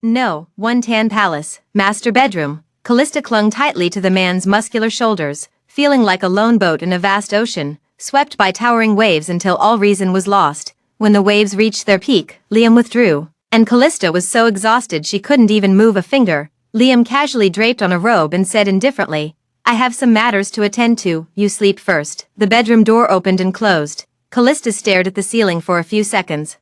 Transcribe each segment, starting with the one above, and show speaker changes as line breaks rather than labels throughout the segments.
No, one tan palace, master bedroom. Callista clung tightly to the man's muscular shoulders, feeling like a lone boat in a vast ocean, swept by towering waves until all reason was lost. When the waves reached their peak, Liam withdrew, and Callista was so exhausted she couldn't even move a finger. Liam casually draped on a robe and said indifferently, "I have some matters to attend to, you sleep first." The bedroom door opened and closed. Callista stared at the ceiling for a few seconds,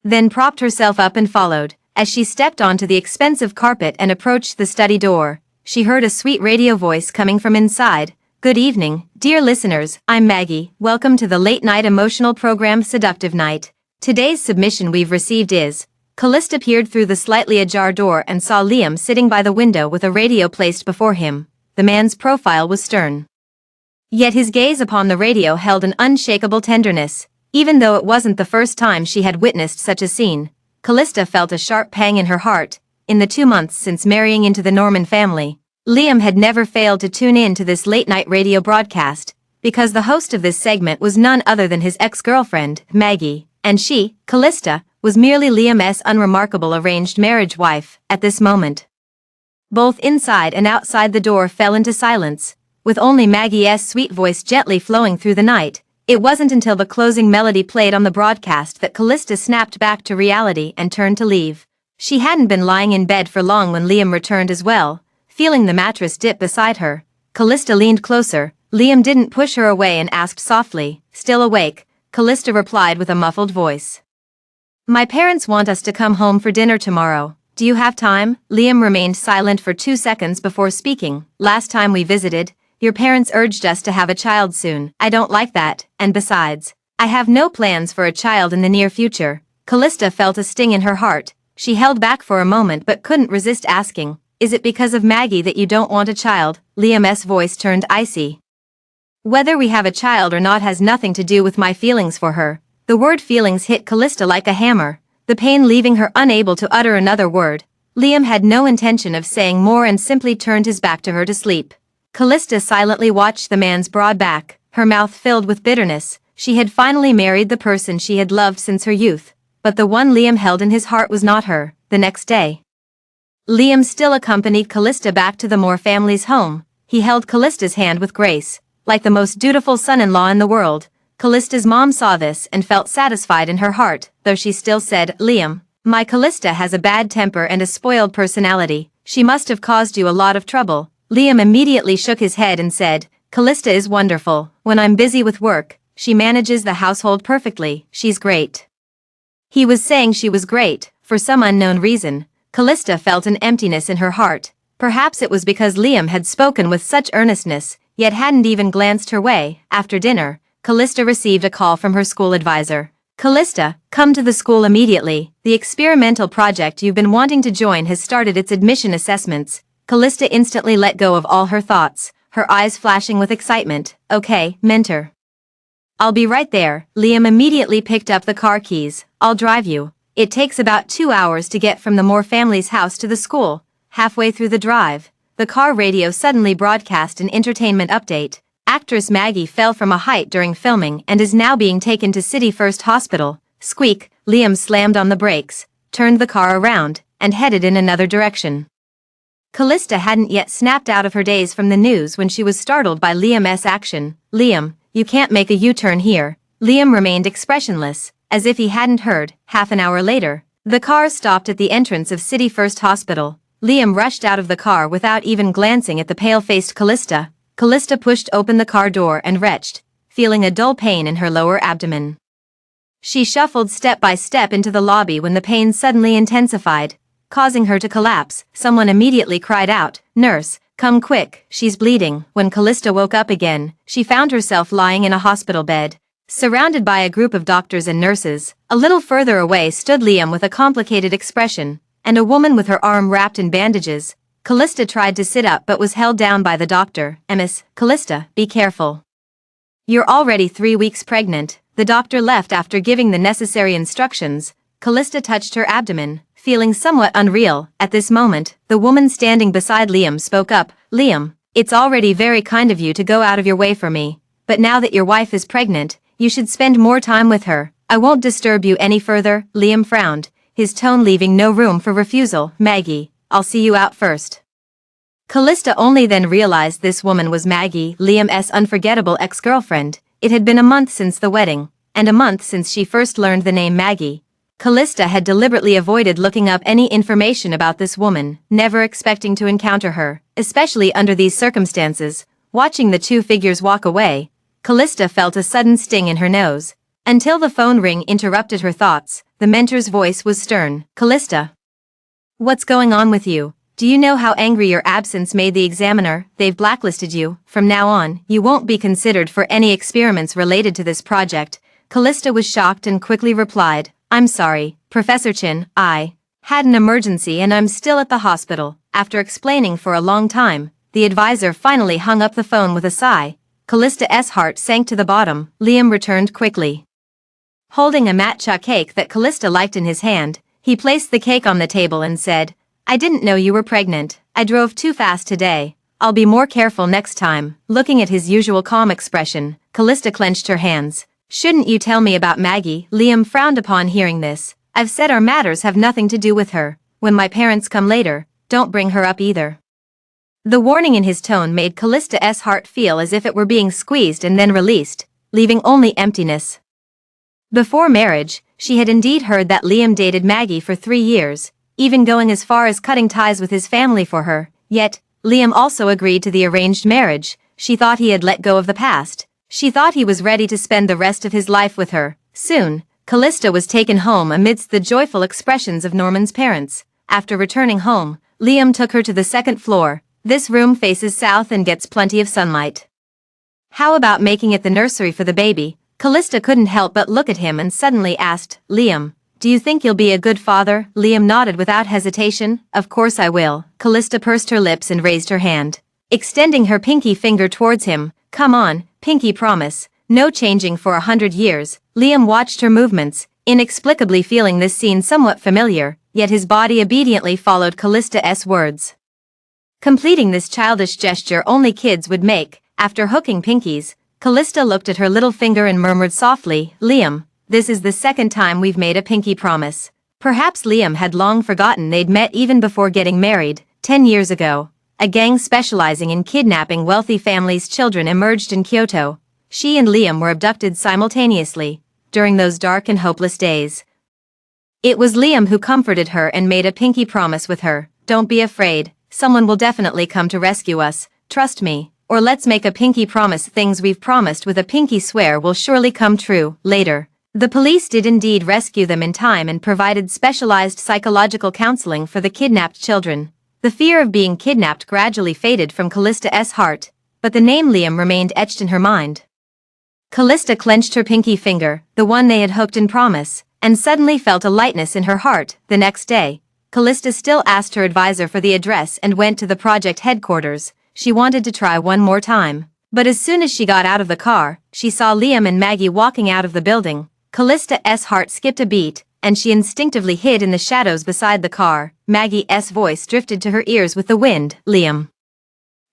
then propped herself up and followed. As she stepped onto the expensive carpet and approached the study door, she heard a sweet radio voice coming from inside. "Good evening, dear listeners, I'm Maggie. Welcome to the late-night emotional program Seductive Night. Today's submission we've received is..." Callista peered through the slightly ajar door and saw Liam sitting by the window with a radio placed before him. The man's profile was stern, yet his gaze upon the radio held an unshakable tenderness. Even though it wasn't the first time she had witnessed such a scene, Callista felt a sharp pang in her heart. In the 2 months since marrying into the Norman family, Liam had never failed to tune in to this late-night radio broadcast, because the host of this segment was none other than his ex-girlfriend, Maggie, and she, Callista, was merely Liam's unremarkable arranged marriage wife. At this moment, both inside and outside the door fell into silence, with only Maggie's sweet voice gently flowing through the night. It wasn't until the closing melody played on the broadcast that Callista snapped back to reality and turned to leave. She hadn't been lying in bed for long when Liam returned as well. Feeling the mattress dip beside her, Callista leaned closer. Liam didn't push her away and asked softly, "Still awake?" Callista replied with a muffled voice, "My parents want us to come home for dinner tomorrow. Do you have time?" Liam remained silent for 2 seconds before speaking. "Last time we visited, your parents urged us to have a child soon. I don't like that, and besides, I have no plans for a child in the near future." Callista felt a sting in her heart. She held back for a moment but couldn't resist asking, "Is it because of Maggie that you don't want a child?" Liam's voice turned icy. "Whether we have a child or not has nothing to do with my feelings for her." The word feelings hit Callista like a hammer, the pain leaving her unable to utter another word. Liam had no intention of saying more and simply turned his back to her to sleep. Callista silently watched the man's broad back, her mouth filled with bitterness. She had finally married the person she had loved since her youth, but the one Liam held in his heart was not her. The next day, Liam still accompanied Callista back to the Moore family's home. He held Callista's hand with grace, like the most dutiful son-in-law in the world. Callista's mom saw this and felt satisfied in her heart, though she still said, "Liam, my Callista has a bad temper and a spoiled personality. She must have caused you a lot of trouble." Liam immediately shook his head and said, "Callista is wonderful. When I'm busy with work, she manages the household perfectly. She's great." He was saying she was great. For some unknown reason, Callista felt an emptiness in her heart. Perhaps it was because Liam had spoken with such earnestness, yet hadn't even glanced her way. After dinner, Callista received a call from her school advisor. "Callista, come to the school immediately. The experimental project you've been wanting to join has started its admission assessments." Callista instantly let go of all her thoughts, her eyes flashing with excitement. "Okay, mentor. I'll be right there." Liam immediately picked up the car keys. "I'll drive you. It takes about 2 hours to get from the Moore family's house to the school." Halfway through the drive, the car radio suddenly broadcast an entertainment update. Actress Maggie fell from a height during filming and is now being taken to City First Hospital. Squeak, Liam slammed on the brakes, turned the car around, and headed in another direction. Callista hadn't yet snapped out of her daze from the news when she was startled by Liam's action. "Liam, you can't make a U-turn here." Liam remained expressionless, as if he hadn't heard. Half an hour later, the car stopped at the entrance of City First Hospital. Liam rushed out of the car without even glancing at the pale-faced Callista. Callista pushed open the car door and retched, feeling a dull pain in her lower abdomen. She shuffled step by step into the lobby when the pain suddenly intensified, causing her to collapse. Someone immediately cried out, "Nurse, come quick, she's bleeding." When Callista woke up again, she found herself lying in a hospital bed, surrounded by a group of doctors and nurses. A little further away stood Liam with a complicated expression, and a woman with her arm wrapped in bandages. Callista tried to sit up but was held down by the doctor. "Miss Callista, be careful. You're already 3 weeks pregnant." The doctor left after giving the necessary instructions. Callista touched her abdomen, feeling somewhat unreal. At this moment, the woman standing beside Liam spoke up. "Liam, it's already very kind of you to go out of your way for me, but now that your wife is pregnant, you should spend more time with her. I won't disturb you any further." Liam frowned, his tone leaving no room for refusal. Maggie, I'll see you out first. Callista only then realized this woman was Maggie, Liam's unforgettable ex-girlfriend. It had been a month since the wedding, and a month since she first learned the name Maggie. Callista had deliberately avoided looking up any information about this woman, never expecting to encounter her, especially under these circumstances. Watching the two figures walk away, Callista felt a sudden sting in her nose. Until the phone ring interrupted her thoughts, the mentor's voice was stern. Callista. What's going on with you? Do you know how angry your absence made the examiner? They've blacklisted you. From now on, you won't be considered for any experiments related to this project. Callista was shocked and quickly replied, I'm sorry, Professor Chin, I had an emergency and I'm still at the hospital. After explaining for a long time, the advisor finally hung up the phone with a sigh. Callista's heart sank to the bottom. Liam returned quickly. Holding a matcha cake that Callista liked in his hand, he placed the cake on the table and said, I didn't know you were pregnant. I drove too fast today. I'll be more careful next time. Looking at his usual calm expression, Callista clenched her hands. Shouldn't you tell me about Maggie? Liam frowned upon hearing this. I've said our matters have nothing to do with her. When my parents come later, don't bring her up either. The warning in his tone made Callista's heart feel as if it were being squeezed and then released, leaving only emptiness. Before marriage, she had indeed heard that Liam dated Maggie for 3 years, even going as far as cutting ties with his family for her. Yet, Liam also agreed to the arranged marriage. She thought he had let go of the past. She thought he was ready to spend the rest of his life with her. Soon, Callista was taken home amidst the joyful expressions of Norman's parents. After returning home, Liam took her to the second floor. This room faces south and gets plenty of sunlight. How about making it the nursery for the baby? Callista couldn't help but look at him and suddenly asked, Liam, do you think you'll be a good father? Liam nodded without hesitation. Of course I will. Callista pursed her lips and raised her hand, extending her pinky finger towards him. Come on, pinky promise. No changing for 100 years. Liam watched her movements, inexplicably feeling this scene somewhat familiar, yet his body obediently followed Callista's words. Completing this childish gesture only kids would make. After hooking pinkies, Callista looked at her little finger and murmured softly, Liam, this is the second time we've made a pinky promise. Perhaps Liam had long forgotten they'd met even before getting married. 10 years ago, a gang specializing in kidnapping wealthy families' children emerged in Kyoto. She and Liam were abducted simultaneously, during those dark and hopeless days. It was Liam who comforted her and made a pinky promise with her. Don't be afraid, someone will definitely come to rescue us, trust me. Or let's make a pinky promise. Things we've promised with a pinky swear will surely come true. Later, the police did indeed rescue them in time and provided specialized psychological counseling for the kidnapped children. The fear of being kidnapped gradually faded from Callista's heart, but the name Liam remained etched in her mind. Callista clenched her pinky finger, the one they had hooked in promise, and suddenly felt a lightness in her heart. The next day, Callista still asked her advisor for the address and went to the project headquarters. She wanted to try one more time. But as soon as she got out of the car, she saw Liam and Maggie walking out of the building. Callista's heart skipped a beat, and she instinctively hid in the shadows beside the car. Maggie's voice drifted to her ears with the wind. Liam.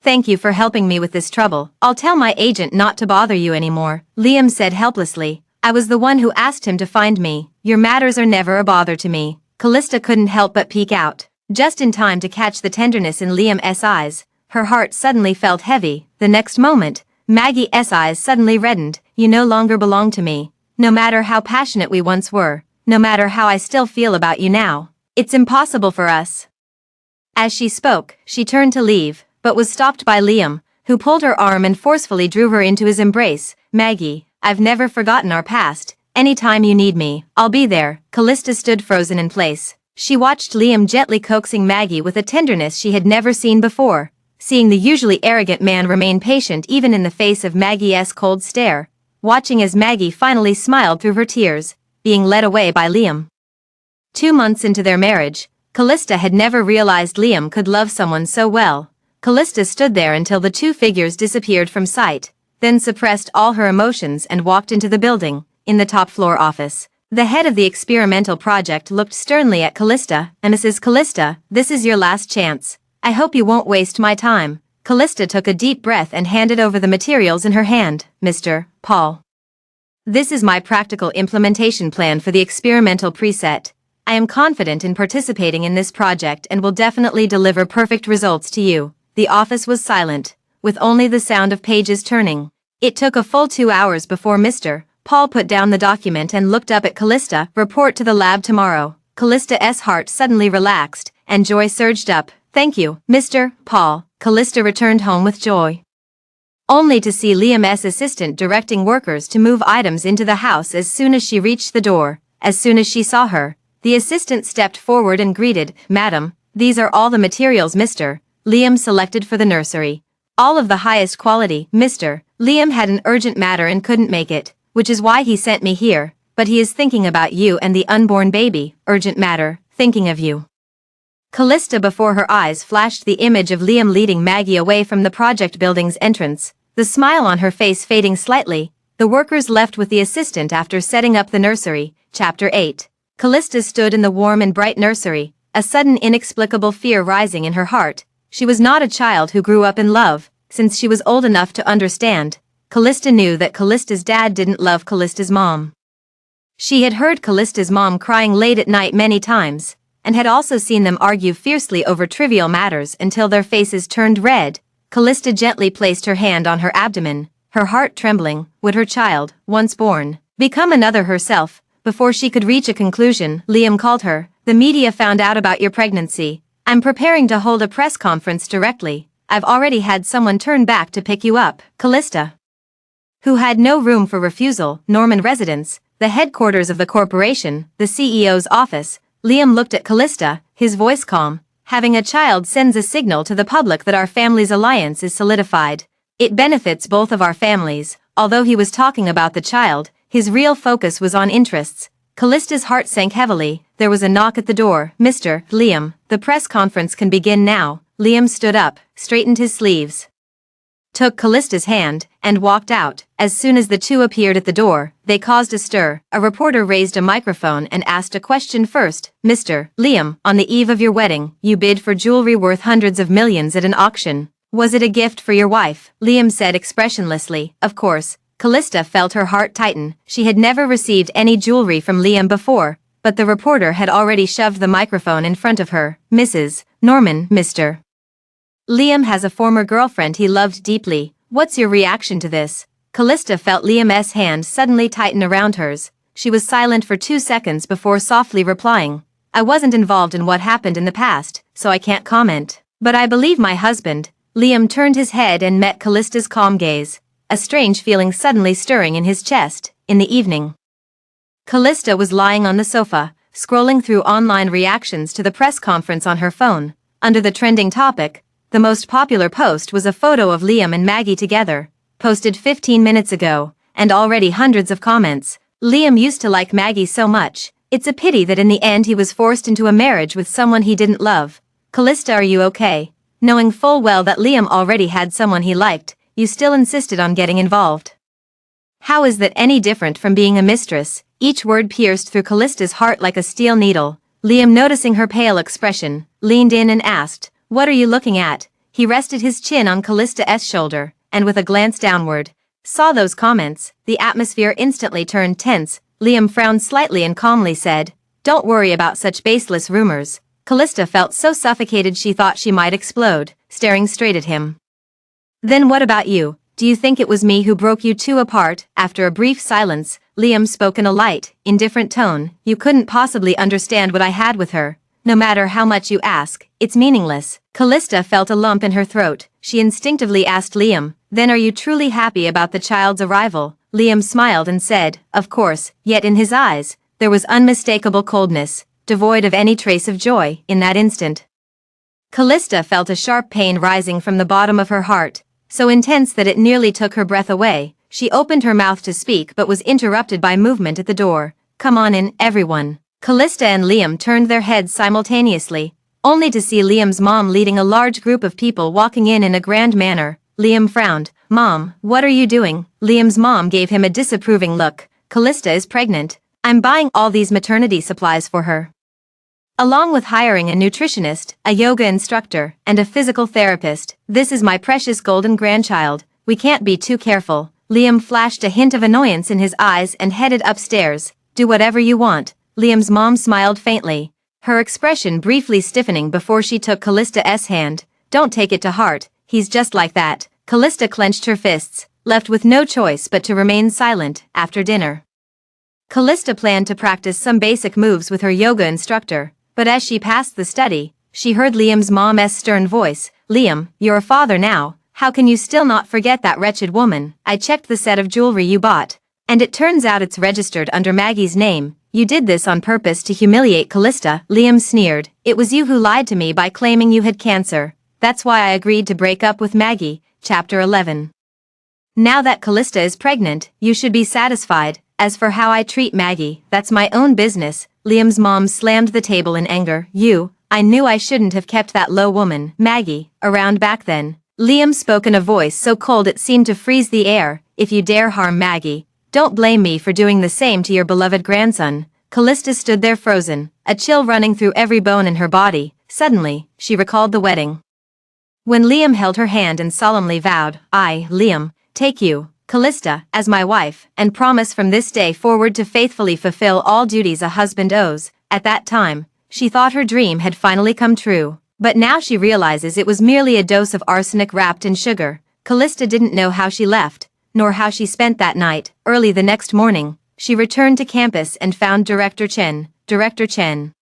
Thank you for helping me with this trouble. I'll tell my agent not to bother you anymore. Liam said helplessly. I was the one who asked him to find me. Your matters are never a bother to me. Callista couldn't help but peek out, just in time to catch the tenderness in Liam's eyes. Her heart suddenly felt heavy. The next moment, Maggie's eyes suddenly reddened. You no longer belong to me. No matter how passionate we once were, no matter how I still feel about you now, it's impossible for us. As she spoke, she turned to leave, but was stopped by Liam, who pulled her arm and forcefully drew her into his embrace. Maggie, I've never forgotten our past. Anytime you need me, I'll be there. Callista stood frozen in place. She watched Liam gently coaxing Maggie with a tenderness she had never seen before. Seeing the usually arrogant man remain patient even in the face of Maggie's cold stare, watching as Maggie finally smiled through her tears, being led away by Liam. 2 months into their marriage, Callista had never realized Liam could love someone so well. Callista stood there until the two figures disappeared from sight, then suppressed all her emotions and walked into the building. In the top floor office, the head of the experimental project looked sternly at Callista. Mrs. Callista, this is your last chance. I hope you won't waste my time. Callista took a deep breath and handed over the materials in her hand. Mr. Paul. This is my practical implementation plan for the experimental preset. I am confident in participating in this project and will definitely deliver perfect results to you." The office was silent, with only the sound of pages turning. It took a full 2 hours before Mr. Paul put down the document and looked up at Callista. "Report to the lab tomorrow." Callista's heart suddenly relaxed, and joy surged up. "Thank you, Mr. Paul." Callista returned home with joy, only to see Liam's assistant directing workers to move items into the house as soon as she reached the door. As soon as she saw her, the assistant stepped forward and greeted, "Madam, these are all the materials Mr. Liam selected for the nursery. All of the highest quality. Mr. Liam had an urgent matter and couldn't make it, which is why he sent me here, but he is thinking about you and the unborn baby. Urgent matter, thinking of you." Callista, before her eyes flashed the image of Liam leading Maggie away from the project building's entrance, the smile on her face fading slightly. The workers left with the assistant after setting up the nursery. Chapter 8. Callista stood in the warm and bright nursery, a sudden inexplicable fear rising in her heart. She was not a child who grew up in love. Since she was old enough to understand, Callista knew that Callista's dad didn't love Callista's mom. She had heard Callista's mom crying late at night many times, and had also seen them argue fiercely over trivial matters until their faces turned red. Callista gently placed her hand on her abdomen, her heart trembling. Would her child, once born, become another herself? Before she could reach a conclusion, Liam called her. "The media found out about your pregnancy. I'm preparing to hold a press conference directly. I've already had someone turn back to pick you up." Callista, who had no room for refusal, Norman residence, the headquarters of the corporation, the CEO's office. Liam looked at Callista, his voice calm. "Having a child sends a signal to the public that our family's alliance is solidified. It benefits both of our families." Although he was talking about the child, his real focus was on interests. Callista's heart sank heavily. There was a knock at the door. "Mr. Liam, the press conference can begin now." Liam stood up, straightened his sleeves, took Callista's hand, and walked out. As soon as the two appeared at the door, they caused a stir. A reporter raised a microphone and asked a question first. "Mr. Liam, on the eve of your wedding, you bid for jewelry worth hundreds of millions at an auction. Was it a gift for your wife?" Liam said expressionlessly. "Of course." Callista felt her heart tighten. She had never received any jewelry from Liam before, but the reporter had already shoved the microphone in front of her. "Mrs. Norman, Mr. Liam has a former girlfriend he loved deeply. What's your reaction to this?" Callista felt Liam's hand suddenly tighten around hers. She was silent for 2 seconds before softly replying. "I wasn't involved in what happened in the past, so I can't comment. But I believe my husband." Liam turned his head and met Callista's calm gaze, a strange feeling suddenly stirring in his chest. In the evening, Callista was lying on the sofa, scrolling through online reactions to the press conference on her phone. Under the trending topic, the most popular post was a photo of Liam and Maggie together, posted 15 minutes ago, and already hundreds of comments. "Liam used to like Maggie so much. It's a pity that in the end he was forced into a marriage with someone he didn't love." "Callista, are you okay? Knowing full well that Liam already had someone he liked, you still insisted on getting involved. How is that any different from being a mistress?" Each word pierced through Callista's heart like a steel needle. Liam, noticing her pale expression, leaned in and asked, "What are you looking at?" He rested his chin on Callista's shoulder, and with a glance downward, saw those comments. The atmosphere instantly turned tense. Liam frowned slightly and calmly said, "Don't worry about such baseless rumors." Callista felt so suffocated she thought she might explode, staring straight at him. "Then what about you? Do you think it was me who broke you two apart?" After a brief silence, Liam spoke in a light, indifferent tone. "You couldn't possibly understand what I had with her. No matter how much you ask, it's meaningless." Callista felt a lump in her throat. She instinctively asked Liam, "Then are you truly happy about the child's arrival?" Liam smiled and said, "Of course," yet in his eyes, there was unmistakable coldness, devoid of any trace of joy. In that instant, Callista felt a sharp pain rising from the bottom of her heart, so intense that it nearly took her breath away. She opened her mouth to speak but was interrupted by movement at the door. "Come on in, everyone." Callista and Liam turned their heads simultaneously, only to see Liam's mom leading a large group of people walking in a grand manner. Liam frowned. "Mom, what are you doing?" Liam's mom gave him a disapproving look. "Callista is pregnant. I'm buying all these maternity supplies for her, along with hiring a nutritionist, a yoga instructor, and a physical therapist. This is my precious golden grandchild. We can't be too careful." Liam flashed a hint of annoyance in his eyes and headed upstairs. "Do whatever you want." Liam's mom smiled faintly, her expression briefly stiffening before she took Callista's hand. Don't take it to heart, he's just like that. Callista clenched her fists, left with no choice but to remain silent. After dinner, Callista planned to practice some basic moves with her yoga instructor, but as she passed the study, she heard Liam's mom's stern voice. Liam, you're a father now, how can you still not forget that wretched woman? I checked the set of jewelry you bought, and it turns out it's registered under Maggie's name. You did this on purpose to humiliate Callista. Liam sneered. It was you who lied to me by claiming you had cancer. That's why I agreed to break up with Maggie. Chapter 11. Now that Callista is pregnant, you should be satisfied. As for how I treat Maggie, that's my own business. Liam's mom slammed the table in anger. I knew I shouldn't have kept that low woman, Maggie, around back then. Liam spoke in a voice so cold it seemed to freeze the air. If you dare harm Maggie, don't blame me for doing the same to your beloved grandson. Callista stood there frozen, a chill running through every bone in her body. Suddenly, she recalled the wedding, when Liam held her hand and solemnly vowed, I, Liam, take you, Callista, as my wife, and promise from this day forward to faithfully fulfill all duties a husband owes. At that time, she thought her dream had finally come true, but now she realizes it was merely a dose of arsenic wrapped in sugar. Callista didn't know how she left, nor how she spent that night. Early the next morning, she returned to campus and found Director Chen. Director Chen,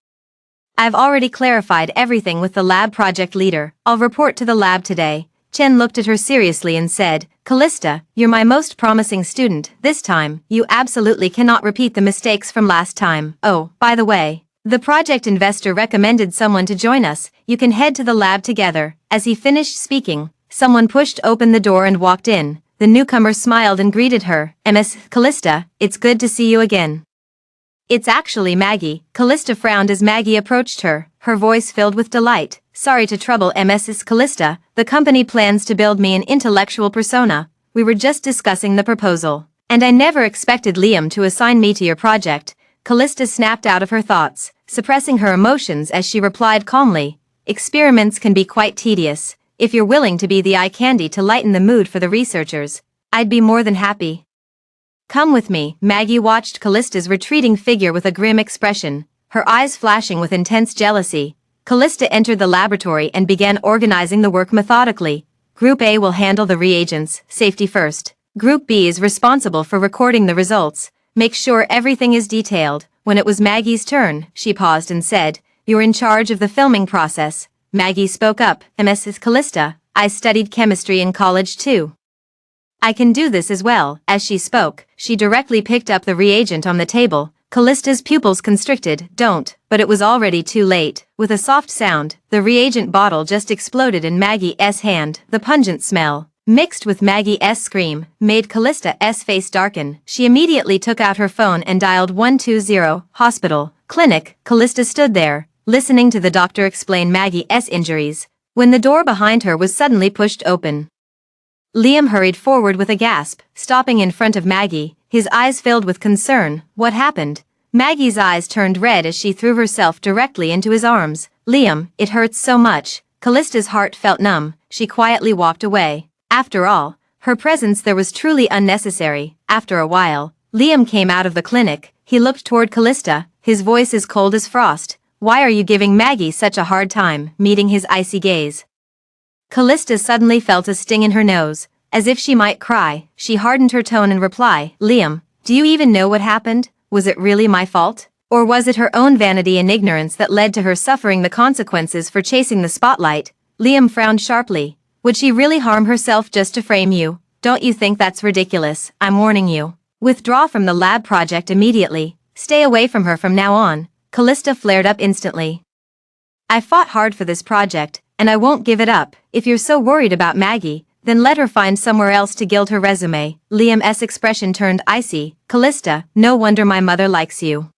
I've already clarified everything with the lab project leader. I'll report to the lab today. Chen looked at her seriously and said, Callista, you're my most promising student. This time, you absolutely cannot repeat the mistakes from last time. Oh, by the way, the project investor recommended someone to join us. You can head to the lab together. As he finished speaking, someone pushed open the door and walked in. The newcomer smiled and greeted her. Ms. Callista, it's good to see you again. It's actually Maggie. Callista frowned as Maggie approached her, her voice filled with delight. Sorry to trouble Mrs. Callista, the company plans to build me an intellectual persona. We were just discussing the proposal, and I never expected Liam to assign me to your project. Callista snapped out of her thoughts, suppressing her emotions as she replied calmly, experiments can be quite tedious. If you're willing to be the eye candy to lighten the mood for the researchers, I'd be more than happy. Come with me. Maggie watched Callista's retreating figure with a grim expression, her eyes flashing with intense jealousy. Callista entered the laboratory and began organizing the work methodically. Group A will handle the reagents, safety first. Group B is responsible for recording the results. Make sure everything is detailed. When it was Maggie's turn, she paused and said, You're in charge of the filming process. Maggie spoke up. Mrs. Callista, I studied chemistry in college too. I can do this as well. As she spoke, she directly picked up the reagent on the table. Callista's pupils constricted. Don't, but it was already too late. With a soft sound, the reagent bottle just exploded in Maggie's hand. The pungent smell, mixed with Maggie's scream, made Callista's face darken. She immediately took out her phone and dialed 120. Hospital, clinic. Callista stood there, listening to the doctor explain Maggie's injuries, when the door behind her was suddenly pushed open. Liam hurried forward with a gasp, stopping in front of Maggie, his eyes filled with concern. What happened? Maggie's eyes turned red as she threw herself directly into his arms. Liam, it hurts so much. Callista's heart felt numb. She quietly walked away. After all, her presence there was truly unnecessary. After a while, Liam came out of the clinic. He looked toward Callista, his voice as cold as frost. Why are you giving Maggie such a hard time? Meeting his icy gaze, Callista suddenly felt a sting in her nose, as if she might cry. She hardened her tone in reply. Liam, do you even know what happened? Was it really my fault? Or was it her own vanity and ignorance that led to her suffering the consequences for chasing the spotlight? Liam frowned sharply. Would she really harm herself just to frame you? Don't you think that's ridiculous? I'm warning you. Withdraw from the lab project immediately. Stay away from her from now on. Callista flared up instantly. I fought hard for this project, and I won't give it up. If you're so worried about Maggie, then let her find somewhere else to gild her resume. Liam's expression turned icy. Callista, no wonder my mother likes you.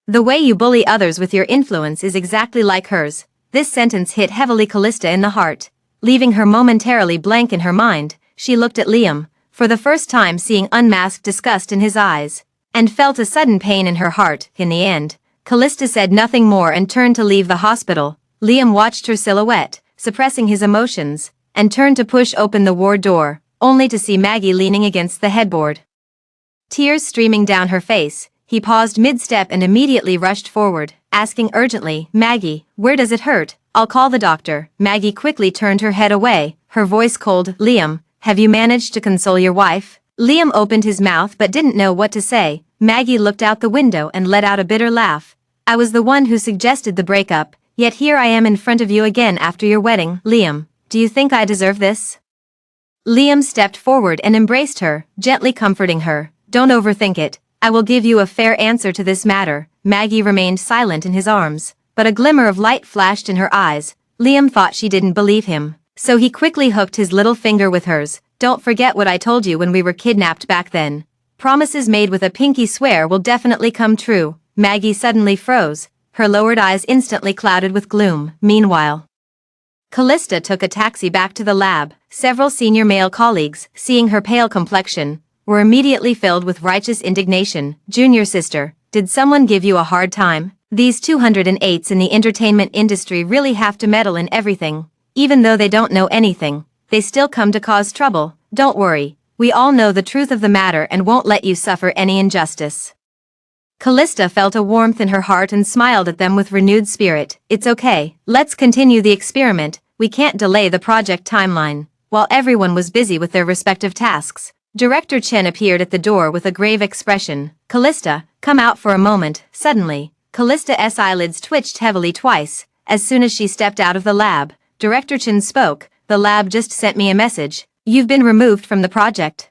The way you bully others with your influence is exactly like hers. This sentence hit heavily Callista in the heart, leaving her momentarily blank in her mind. She looked at Liam, for the first time seeing unmasked disgust in his eyes, and felt a sudden pain in her heart. In the end, Callista said nothing more and turned to leave the hospital. Liam watched her silhouette, suppressing his emotions, and turned to push open the ward door, only to see Maggie leaning against the headboard, tears streaming down her face. He paused mid-step and immediately rushed forward, asking urgently, "Maggie, where does it hurt? I'll call the doctor." Maggie quickly turned her head away, her voice cold. "Liam, have you managed to console your wife?" Liam opened his mouth but didn't know what to say. Maggie looked out the window and let out a bitter laugh. "I was the one who suggested the breakup, yet here I am in front of you again after your wedding. Liam, do you think I deserve this?" Liam stepped forward and embraced her, gently comforting her. "Don't overthink it. I will give you a fair answer to this matter." Maggie remained silent in his arms, but a glimmer of light flashed in her eyes. Liam thought she didn't believe him, so he quickly hooked his little finger with hers. "Don't forget what I told you when we were kidnapped back then. Promises made with a pinky swear will definitely come true." Maggie suddenly froze, her lowered eyes instantly clouded with gloom. Meanwhile, Callista took a taxi back to the lab. Several senior male colleagues, seeing her pale complexion, were immediately filled with righteous indignation. "Junior sister, did someone give you a hard time? These 208s in the entertainment industry really have to meddle in everything. Even though they don't know anything, they still come to cause trouble. Don't worry, we all know the truth of the matter and won't let you suffer any injustice." Callista felt a warmth in her heart and smiled at them with renewed spirit. "It's okay, let's continue the experiment. We can't delay the project timeline." While everyone was busy with their respective tasks, Director Chen appeared at the door with a grave expression. "Callista, come out for a moment." Suddenly, Callista's eyelids twitched heavily twice. As soon as she stepped out of the lab, Director Chen spoke. "The lab just sent me a message. You've been removed from the project."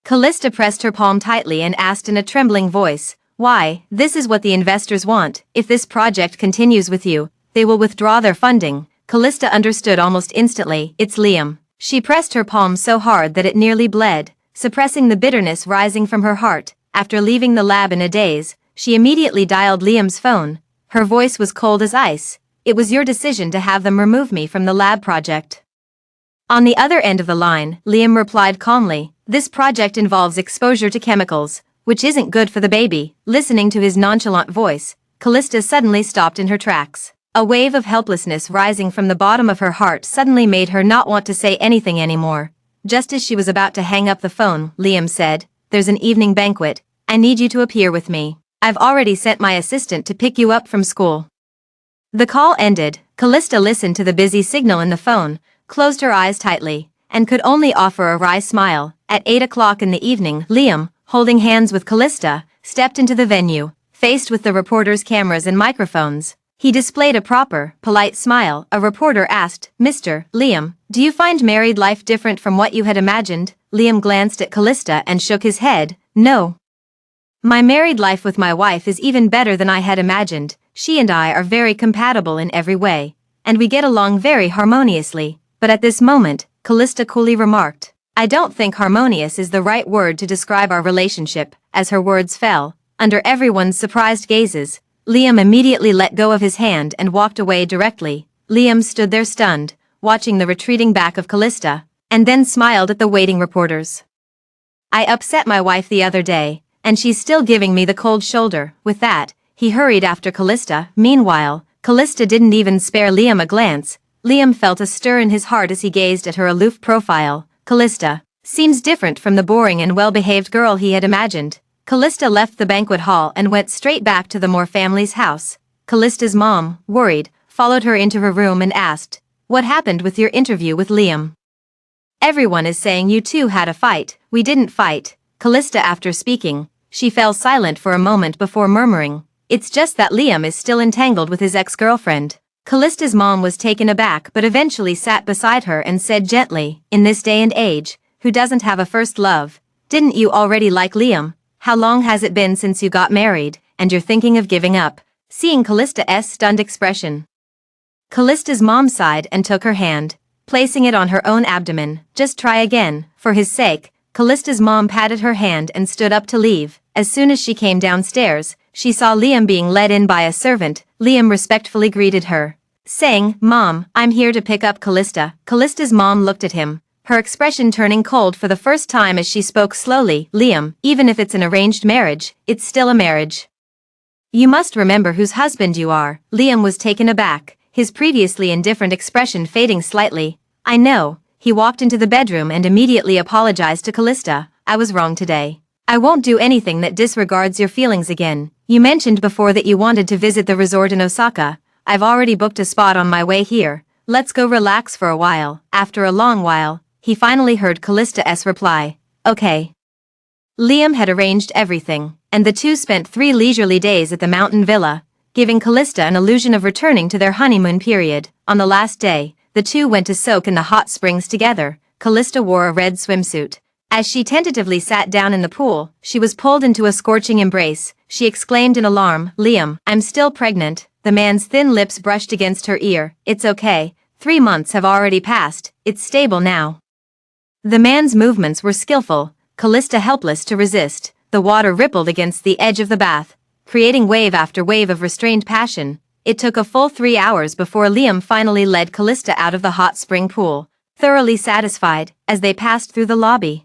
Callista pressed her palm tightly and asked in a trembling voice, "Why? This is what the investors want. If this project continues with you, they will withdraw their funding." Callista understood almost instantly. "It's Liam." She pressed her palm so hard that it nearly bled, suppressing the bitterness rising from her heart. After leaving the lab in a daze, she immediately dialed Liam's phone. Her voice was cold as ice. "It was your decision to have them remove me from the lab project." On the other end of the line, Liam replied calmly, "This project involves exposure to chemicals, which isn't good for the baby." Listening to his nonchalant voice, Callista suddenly stopped in her tracks. A wave of helplessness rising from the bottom of her heart suddenly made her not want to say anything anymore. Just as she was about to hang up the phone, Liam said, "There's an evening banquet. I need you to appear with me. I've already sent my assistant to pick you up from school." The call ended. Callista listened to the busy signal in the phone, closed her eyes tightly, and could only offer a wry smile. At 8 o'clock in the evening, Liam, holding hands with Callista, stepped into the venue. Faced with the reporters' cameras and microphones, he displayed a proper, polite smile. A reporter asked, "Mr. Liam, do you find married life different from what you had imagined?" Liam glanced at Callista and shook his head. "No. My married life with my wife is even better than I had imagined. She and I are very compatible in every way, and we get along very harmoniously." But at this moment, Callista coolly remarked, "I don't think harmonious is the right word to describe our relationship." As her words fell, under everyone's surprised gazes, Liam immediately let go of his hand and walked away directly. Liam stood there stunned, watching the retreating back of Callista, and then smiled at the waiting reporters. "I upset my wife the other day, and she's still giving me the cold shoulder." With that, he hurried after Callista. Meanwhile, Callista didn't even spare Liam a glance. Liam felt a stir in his heart as he gazed at her aloof profile. Callista seems different from the boring and well-behaved girl he had imagined. Callista left the banquet hall and went straight back to the Moore family's house. Callista's mom, worried, followed her into her room and asked, "What happened with your interview with Liam? Everyone is saying you two had a fight." "We didn't fight." Callista, after speaking, she fell silent for a moment before murmuring, "It's just that Liam is still entangled with his ex-girlfriend." Callista's mom was taken aback but eventually sat beside her and said gently, "In this day and age, who doesn't have a first love? Didn't you already like Liam? How long has it been since you got married, and you're thinking of giving up?" Seeing Callista's stunned expression, Callista's mom sighed and took her hand, placing it on her own abdomen. "Just try again, for his sake." Callista's mom patted her hand and stood up to leave. As soon as she came downstairs, she saw Liam being led in by a servant. Liam respectfully greeted her, saying, "Mom, I'm here to pick up Callista." Callista's mom looked at him, her expression turning cold for the first time as she spoke slowly. "Liam, even if it's an arranged marriage, it's still a marriage. You must remember whose husband you are." Liam was taken aback, his previously indifferent expression fading slightly. "I know." He walked into the bedroom and immediately apologized to Callista. "I was wrong today. I won't do anything that disregards your feelings again. You mentioned before that you wanted to visit the resort in Osaka. I've already booked a spot on my way here. Let's go relax for a while." After a long while, he finally heard Callista's reply. "Okay." Liam had arranged everything, and the two spent 3 leisurely days at the mountain villa, giving Callista an illusion of returning to their honeymoon period. On the last day, the two went to soak in the hot springs together. Callista wore a red swimsuit. As she tentatively sat down in the pool, she was pulled into a scorching embrace. She exclaimed in alarm, "Liam, I'm still pregnant." The man's thin lips brushed against her ear. "It's okay. 3 months have already passed. It's stable now." The man's movements were skillful, Callista helpless to resist. The water rippled against the edge of the bath, creating wave after wave of restrained passion. It took a full 3 hours before Liam finally led Callista out of the hot spring pool, thoroughly satisfied. As they passed through the lobby,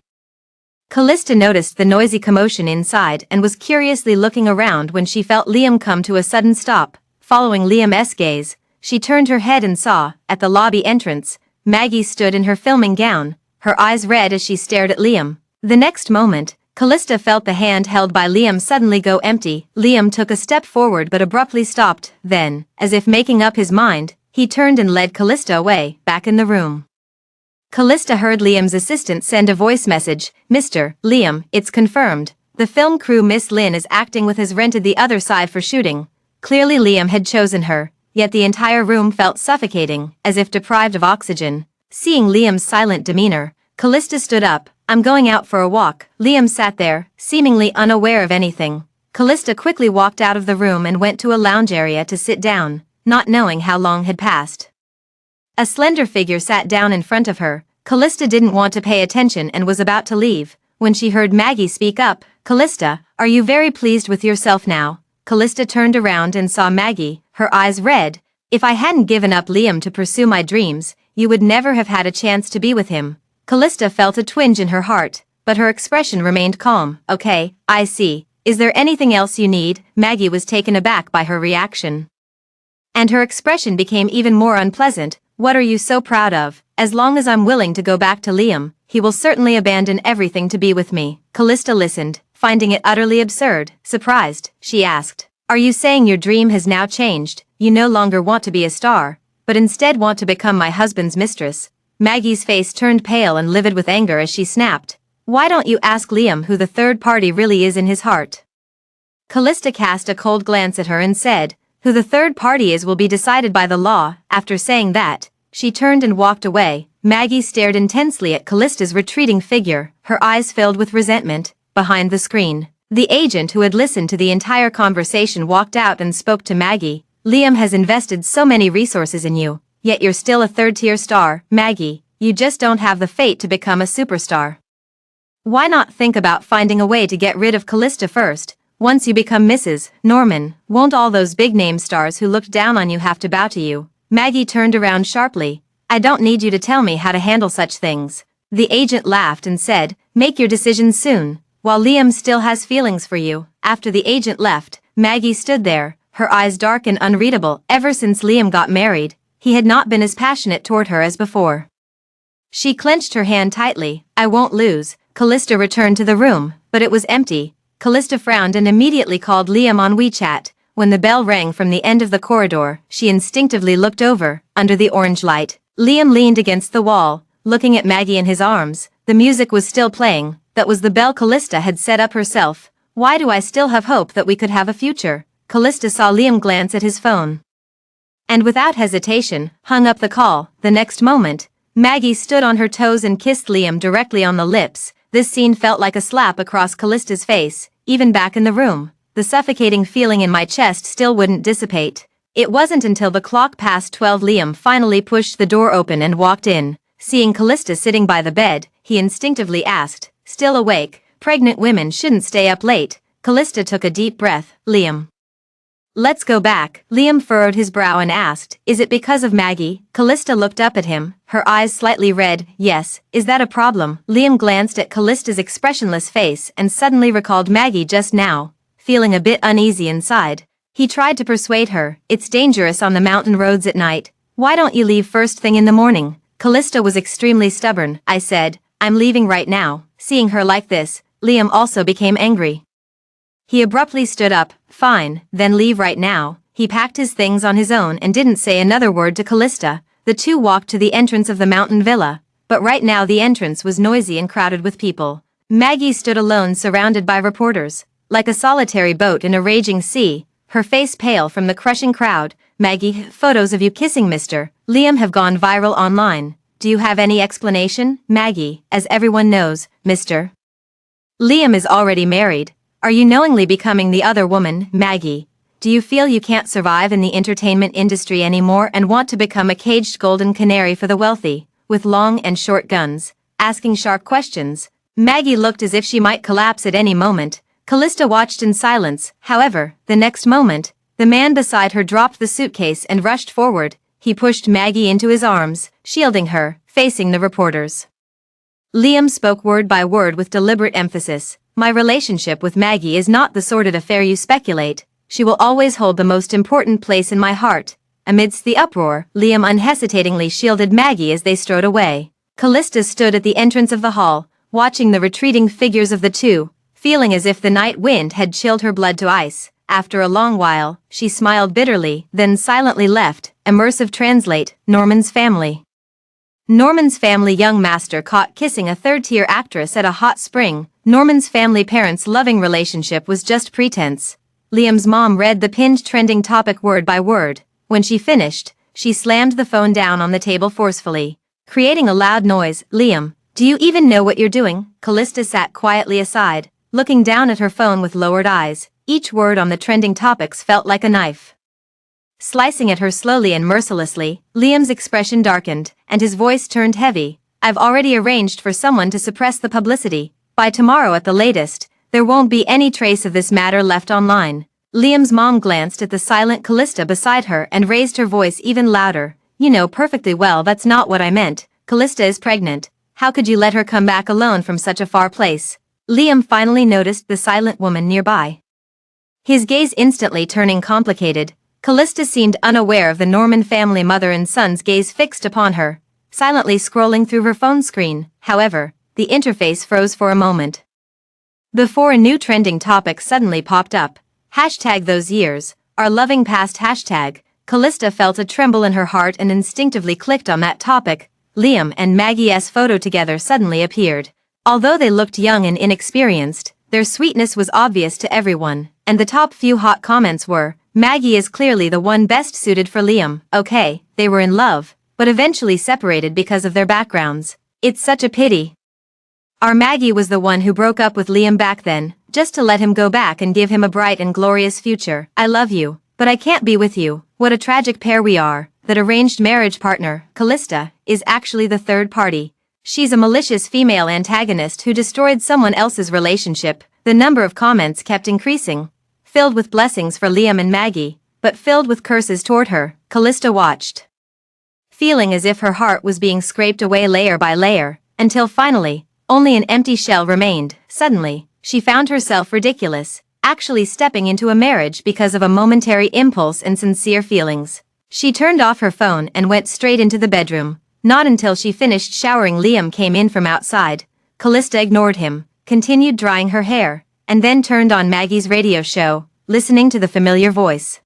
Callista noticed the noisy commotion inside and was curiously looking around when she felt Liam come to a sudden stop. Following Liam's gaze, she turned her head and saw, at the lobby entrance, Maggie stood in her filming gown, her eyes red as she stared at Liam. The next moment, Callista felt the hand held by Liam suddenly go empty. Liam took a step forward but abruptly stopped. Then, as if making up his mind, he turned and led Callista away, back in the room. Callista heard Liam's assistant send a voice message. "Mr. Liam, it's confirmed. The film crew Miss Lynn is acting with has rented the other side for shooting." Clearly Liam had chosen her, yet the entire room felt suffocating, as if deprived of oxygen. Seeing Liam's silent demeanor, Callista stood up. "I'm going out for a walk." Liam sat there, seemingly unaware of anything. Callista quickly walked out of the room and went to a lounge area to sit down, not knowing how long had passed. A slender figure sat down in front of her. Callista didn't want to pay attention and was about to leave, when she heard Maggie speak up. "Callista, are you very pleased with yourself now?" Callista turned around and saw Maggie, her eyes red. "If I hadn't given up Liam to pursue my dreams, you would never have had a chance to be with him." Callista felt a twinge in her heart, but her expression remained calm. "Okay, I see. Is there anything else you need?" Maggie was taken aback by her reaction, and her expression became even more unpleasant. "What are you so proud of?" "As long as I'm willing to go back to Liam, he will certainly abandon everything to be with me." Callista listened, finding it utterly absurd. Surprised, she asked, "Are you saying your dream has now changed? You no longer want to be a star, but instead want to become my husband's mistress?" Maggie's face turned pale and livid with anger as she snapped, "Why don't you ask Liam who the third party really is in his heart?" Callista cast a cold glance at her and said, "Who the third party is will be decided by the law." After saying that, she turned and walked away. Maggie stared intensely at Callista's retreating figure, her eyes filled with resentment. Behind the screen, the agent who had listened to the entire conversation walked out and spoke to Maggie. "Liam has invested so many resources in you, yet you're still a third-tier star. Maggie, you just don't have the fate to become a superstar. Why not think about finding a way to get rid of Callista first? Once you become Mrs. Norman, won't all those big-name stars who looked down on you have to bow to you?" Maggie turned around sharply. "I don't need you to tell me how to handle such things." The agent laughed and said, "Make your decisions soon, while Liam still has feelings for you." After the agent left, Maggie stood there, her eyes dark and unreadable. Ever since Liam got married, he had not been as passionate toward her as before. She clenched her hand tightly. "I won't lose." Callista returned to the room, but it was empty. Callista frowned and immediately called Liam on WeChat. When the bell rang from the end of the corridor, she instinctively looked over. Under the orange light, Liam leaned against the wall, looking at Maggie in his arms. The music was still playing. That was the bell Callista had set up herself. "Why do I still have hope that we could have a future?" Callista saw Liam glance at his phone, and without hesitation, hung up the call. The next moment, Maggie stood on her toes and kissed Liam directly on the lips. This scene felt like a slap across Callista's face. Even back in the room, the suffocating feeling in my chest still wouldn't dissipate. It wasn't until the clock passed 12 Liam finally pushed the door open and walked in. Seeing Callista sitting by the bed, he instinctively asked, "Still awake? Pregnant women shouldn't stay up late." Callista took a deep breath. "Liam, let's go back." Liam furrowed his brow and asked, "Is it because of Maggie?" Callista looked up at him, her eyes slightly red. "Yes." "Is that a problem?" Liam glanced at Callista's expressionless face and suddenly recalled Maggie just now, feeling a bit uneasy inside. He tried to persuade her, "It's dangerous on the mountain roads at night. Why don't you leave first thing in the morning?" Callista was extremely stubborn. "I said, I'm leaving right now." Seeing her like this, Liam also became angry. He abruptly stood up. Fine, then leave right now. He packed his things on his own and didn't say another word to Callista. The two walked to the entrance of the mountain villa, but right now the entrance was noisy and crowded with people. Maggie stood alone surrounded by reporters, like a solitary boat in a raging sea, her face pale from the crushing crowd. Maggie, photos of you kissing Mr. Liam have gone viral online. Do you have any explanation? Maggie, as everyone knows, Mr. Liam is already married. Are you knowingly becoming the other woman? Maggie, do you feel you can't survive in the entertainment industry anymore and want to become a caged golden canary for the wealthy, with long and short guns, asking sharp questions? Maggie looked as if she might collapse at any moment. Callista watched in silence. However, the next moment, the man beside her dropped the suitcase and rushed forward. He pushed Maggie into his arms, shielding her, facing the reporters. Liam spoke word by word with deliberate emphasis. My relationship with Maggie is not the sordid affair you speculate. She will always hold the most important place in my heart. Amidst the uproar, Liam unhesitatingly shielded Maggie as they strode away. Callista stood at the entrance of the hall, watching the retreating figures of the two, feeling as if the night wind had chilled her blood to ice. After a long while, she smiled bitterly, then silently left. Immersive translate, Norman's family. Norman's family young master caught kissing a third-tier actress at a hot spring. Norman's family parents' loving relationship was just pretense. Liam's mom read the pinned trending topic word by word. When she finished, she slammed the phone down on the table forcefully, creating a loud noise. Liam, do you even know what you're doing? Callista sat quietly aside, looking down at her phone with lowered eyes. Each word on the trending topics felt like a knife, slicing at her slowly and mercilessly. Liam's expression darkened, and his voice turned heavy. I've already arranged for someone to suppress the publicity. By tomorrow at the latest, there won't be any trace of this matter left online. Liam's mom glanced at the silent Callista beside her and raised her voice even louder. You know perfectly well that's not what I meant. Callista is pregnant. How could you let her come back alone from such a far place? Liam finally noticed the silent woman nearby, his gaze instantly turning complicated. Callista seemed unaware of the Norman family mother and son's gaze fixed upon her, silently scrolling through her phone screen. However, the interface froze for a moment before a new trending topic suddenly popped up. Hashtag those years, our loving past hashtag. Callista felt a tremble in her heart and instinctively clicked on that topic. Liam and Maggie's photo together suddenly appeared. Although they looked young and inexperienced, their sweetness was obvious to everyone, and the top few hot comments were, Maggie is clearly the one best suited for Liam. Okay, they were in love, but eventually separated because of their backgrounds. It's such a pity. Our Maggie was the one who broke up with Liam back then, just to let him go back and give him a bright and glorious future. I love you, but I can't be with you. What a tragic pair we are. That arranged marriage partner, Callista, is actually the third party. She's a malicious female antagonist who destroyed someone else's relationship. The number of comments kept increasing, filled with blessings for Liam and Maggie, but filled with curses toward her. Callista watched, feeling as if her heart was being scraped away layer by layer, until finally, only an empty shell remained. Suddenly, she found herself ridiculous, actually stepping into a marriage because of a momentary impulse and sincere feelings. She turned off her phone and went straight into the bedroom. Not until she finished showering Liam came in from outside. Callista ignored him, continued drying her hair, and then turned on Maggie's radio show, listening to the familiar voice.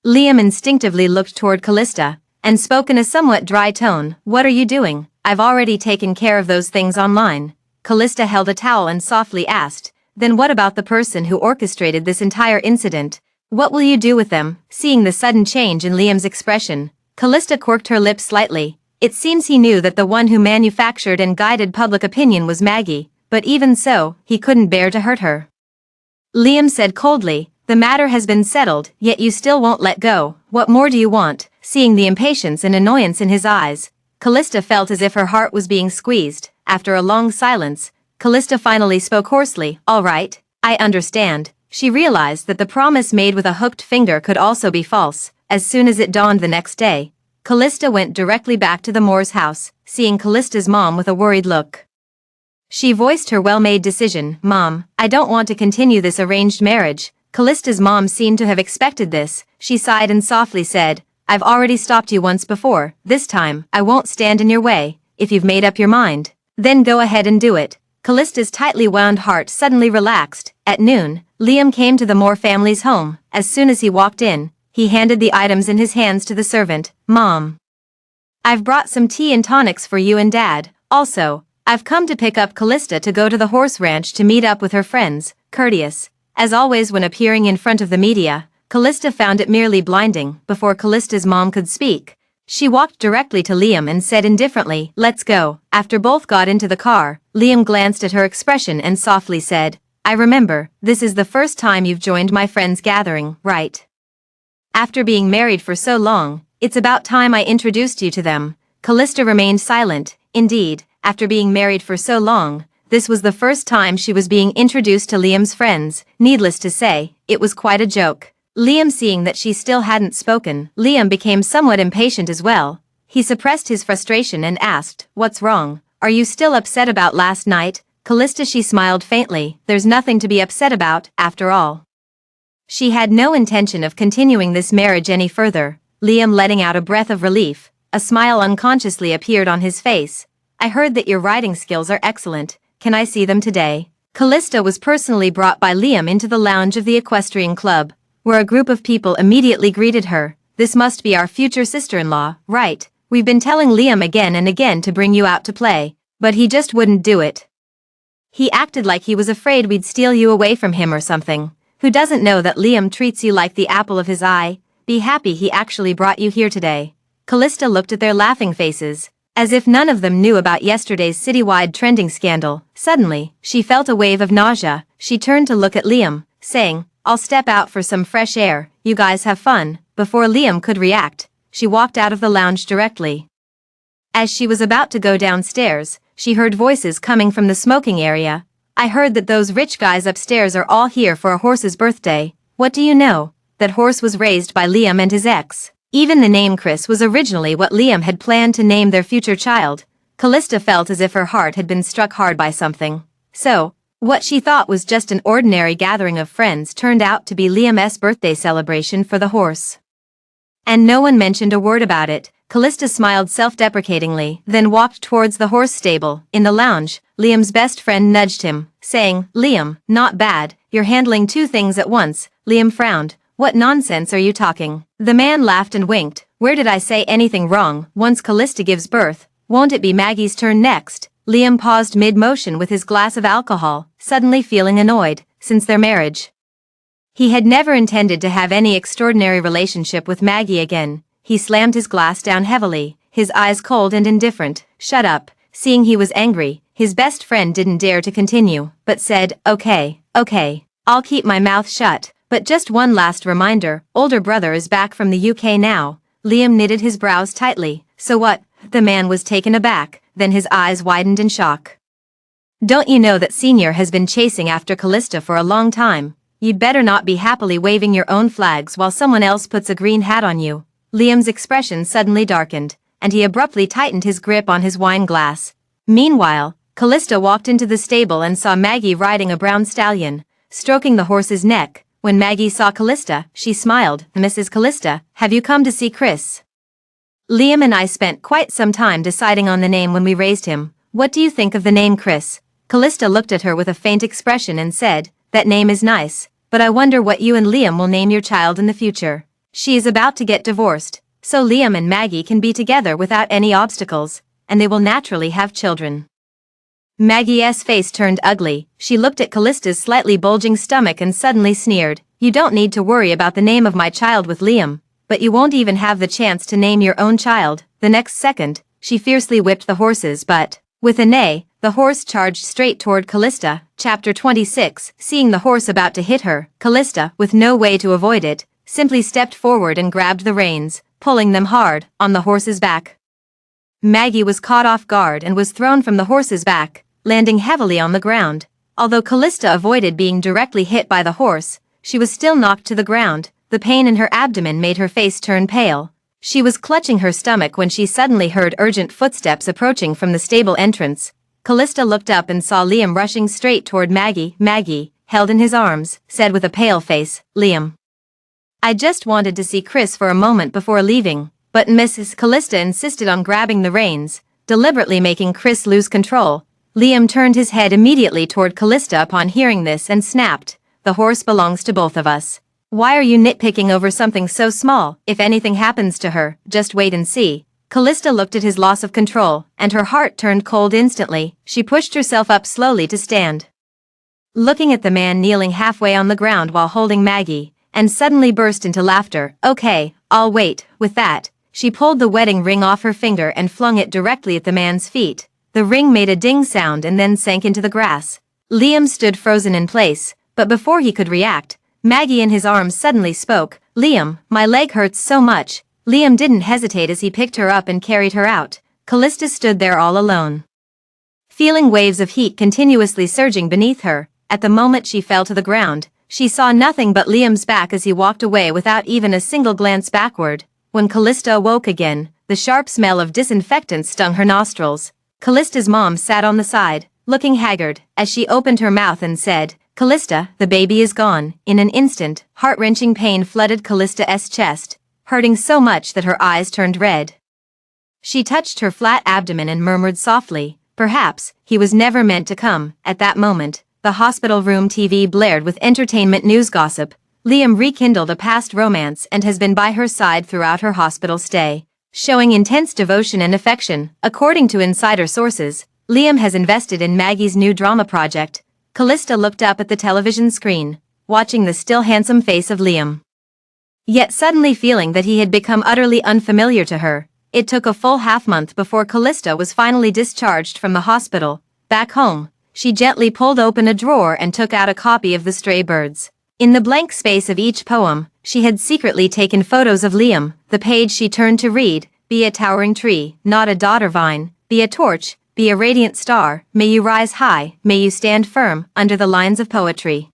Liam instinctively looked toward Callista, and spoke in a somewhat dry tone. What are you doing? I've already taken care of those things online. Callista held a towel and softly asked, then what about the person who orchestrated this entire incident? What will you do with them? Seeing the sudden change in Liam's expression, Callista quirked her lips slightly. It seems he knew that the one who manufactured and guided public opinion was Maggie, but even so, he couldn't bear to hurt her. Liam said coldly, the matter has been settled, yet you still won't let go. What more do you want? Seeing the impatience and annoyance in his eyes, Callista felt as if her heart was being squeezed. After a long silence, Callista finally spoke hoarsely. All right, I understand. She realized that the promise made with a hooked finger could also be false. As soon as it dawned the next day, Callista went directly back to the Moore's house, seeing Callista's mom with a worried look. She voiced her well-made decision. Mom, I don't want to continue this arranged marriage. Callista's mom seemed to have expected this. She sighed and softly said, I've already stopped you once before. This time, I won't stand in your way. If you've made up your mind, then go ahead and do it. Callista's tightly wound heart suddenly relaxed. At noon, Liam came to the Moore family's home. As soon as he walked in, he handed the items in his hands to the servant. "Mom, I've brought some tea and tonics for you and Dad. Also, I've come to pick up Callista to go to the horse ranch to meet up with her friends." Courteous. As always when appearing in front of the media, Callista found it merely blinding. Before Callista's mom could speak, she walked directly to Liam and said indifferently, "Let's go." After both got into the car, Liam glanced at her expression and softly said, "I remember, this is the first time you've joined my friend's gathering, right? After being married for so long, it's about time I introduced you to them." Callista remained silent. Indeed, after being married for so long, this was the first time she was being introduced to Liam's friends. Needless to say, it was quite a joke. Liam seeing that she still hadn't spoken, Liam became somewhat impatient as well. He suppressed his frustration and asked, "What's wrong? Are you still upset about last night?" Callista, she smiled faintly. "There's nothing to be upset about, after all." She had no intention of continuing this marriage any further. Liam letting out a breath of relief. A smile unconsciously appeared on his face. "I heard that your riding skills are excellent. Can I see them today?" Callista was personally brought by Liam into the lounge of the equestrian club, where a group of people immediately greeted her. "This must be our future sister-in-law, right? We've been telling Liam again and again to bring you out to play, but he just wouldn't do it. He acted like he was afraid we'd steal you away from him or something. Who doesn't know that Liam treats you like the apple of his eye? Be happy he actually brought you here today." Callista looked at their laughing faces, as if none of them knew about yesterday's citywide trending scandal. Suddenly, she felt a wave of nausea. She turned to look at Liam, saying, "I'll step out for some fresh air, you guys have fun." Before Liam could react, she walked out of the lounge directly. As she was about to go downstairs, she heard voices coming from the smoking area. "I heard that those rich guys upstairs are all here for a horse's birthday. What do you know? That horse was raised by Liam and his ex." Even the name Chris was originally what Liam had planned to name their future child. Callista felt as if her heart had been struck hard by something. So, what she thought was just an ordinary gathering of friends turned out to be Liam's birthday celebration for the horse. And no one mentioned a word about it. Callista smiled self-deprecatingly, then walked towards the horse stable. In the lounge, Liam's best friend nudged him, saying, "Liam, not bad, you're handling two things at once." Liam frowned. "What nonsense are you talking?" The man laughed and winked. "Where did I say anything wrong? Once Callista gives birth, won't it be Maggie's turn next?" Liam paused mid-motion with his glass of alcohol, suddenly feeling annoyed. Since their marriage, he had never intended to have any extraordinary relationship with Maggie again. He slammed his glass down heavily, his eyes cold and indifferent. "Shut up." Seeing he was angry, his best friend didn't dare to continue, but said, Okay, I'll keep my mouth shut. But just one last reminder, older brother is back from the UK now." Liam knitted his brows tightly. "So what?" The man was taken aback, then his eyes widened in shock. "Don't you know that Senior has been chasing after Callista for a long time? You'd better not be happily waving your own flags while someone else puts a green hat on you." Liam's expression suddenly darkened, and he abruptly tightened his grip on his wine glass. Meanwhile, Callista walked into the stable and saw Maggie riding a brown stallion, stroking the horse's neck. When Maggie saw Callista, she smiled. "Mrs. Callista, have you come to see Chris? Liam and I spent quite some time deciding on the name when we raised him. What do you think of the name Chris?" Callista looked at her with a faint expression and said, "That name is nice, but I wonder what you and Liam will name your child in the future. She is about to get divorced, so Liam and Maggie can be together without any obstacles, and they will naturally have children." Maggie's face turned ugly. She looked at Callista's slightly bulging stomach and suddenly sneered. "You don't need to worry about the name of my child with Liam, but you won't even have the chance to name your own child." The next second, she fiercely whipped the horses but, with a neigh, the horse charged straight toward Callista. Chapter 26. Seeing the horse about to hit her, Callista, with no way to avoid it, simply stepped forward and grabbed the reins, pulling them hard, on the horse's back. Maggie was caught off guard and was thrown from the horse's back, landing heavily on the ground. Although Callista avoided being directly hit by the horse, she was still knocked to the ground. The pain in her abdomen made her face turn pale. She was clutching her stomach when she suddenly heard urgent footsteps approaching from the stable entrance. Callista looked up and saw Liam rushing straight toward Maggie. Maggie, held in his arms, said with a pale face, "Liam, I just wanted to see Chris for a moment before leaving." But Mrs. Callista insisted on grabbing the reins, deliberately making Chris lose control. Liam turned his head immediately toward Callista upon hearing this and snapped, "The horse belongs to both of us. Why are you nitpicking over something so small? If anything happens to her, just wait and see." Callista looked at his loss of control, and her heart turned cold instantly. She pushed herself up slowly to stand, looking at the man kneeling halfway on the ground while holding Maggie, and suddenly burst into laughter. "Okay, I'll wait." With that, she pulled the wedding ring off her finger and flung it directly at the man's feet. The ring made a ding sound and then sank into the grass. Liam stood frozen in place, but before he could react, Maggie in his arms suddenly spoke. "Liam, my leg hurts so much." Liam didn't hesitate as he picked her up and carried her out. Callista stood there all alone, feeling waves of heat continuously surging beneath her. At the moment she fell to the ground, she saw nothing but Liam's back as he walked away without even a single glance backward. When Callista awoke again, the sharp smell of disinfectant stung her nostrils. Callista's mom sat on the side, looking haggard, as she opened her mouth and said, "Callista, the baby is gone." In an instant, heart-wrenching pain flooded Callista's chest, hurting so much that her eyes turned red. She touched her flat abdomen and murmured softly, "Perhaps he was never meant to come." At that moment, the hospital room TV blared with entertainment news gossip. Liam rekindled a past romance and has been by her side throughout her hospital stay, showing intense devotion and affection. According to insider sources, Liam has invested in Maggie's new drama project. Callista looked up at the television screen, watching the still handsome face of Liam, yet suddenly feeling that he had become utterly unfamiliar to her. It took a full half-month before Callista was finally discharged from the hospital. Back home, she gently pulled open a drawer and took out a copy of The Stray Birds. In the blank space of each poem, she had secretly taken photos of Liam. The page she turned to read: "Be a towering tree, not a dodder vine. Be a torch, be a radiant star. May you rise high, may you stand firm," under the lines of poetry.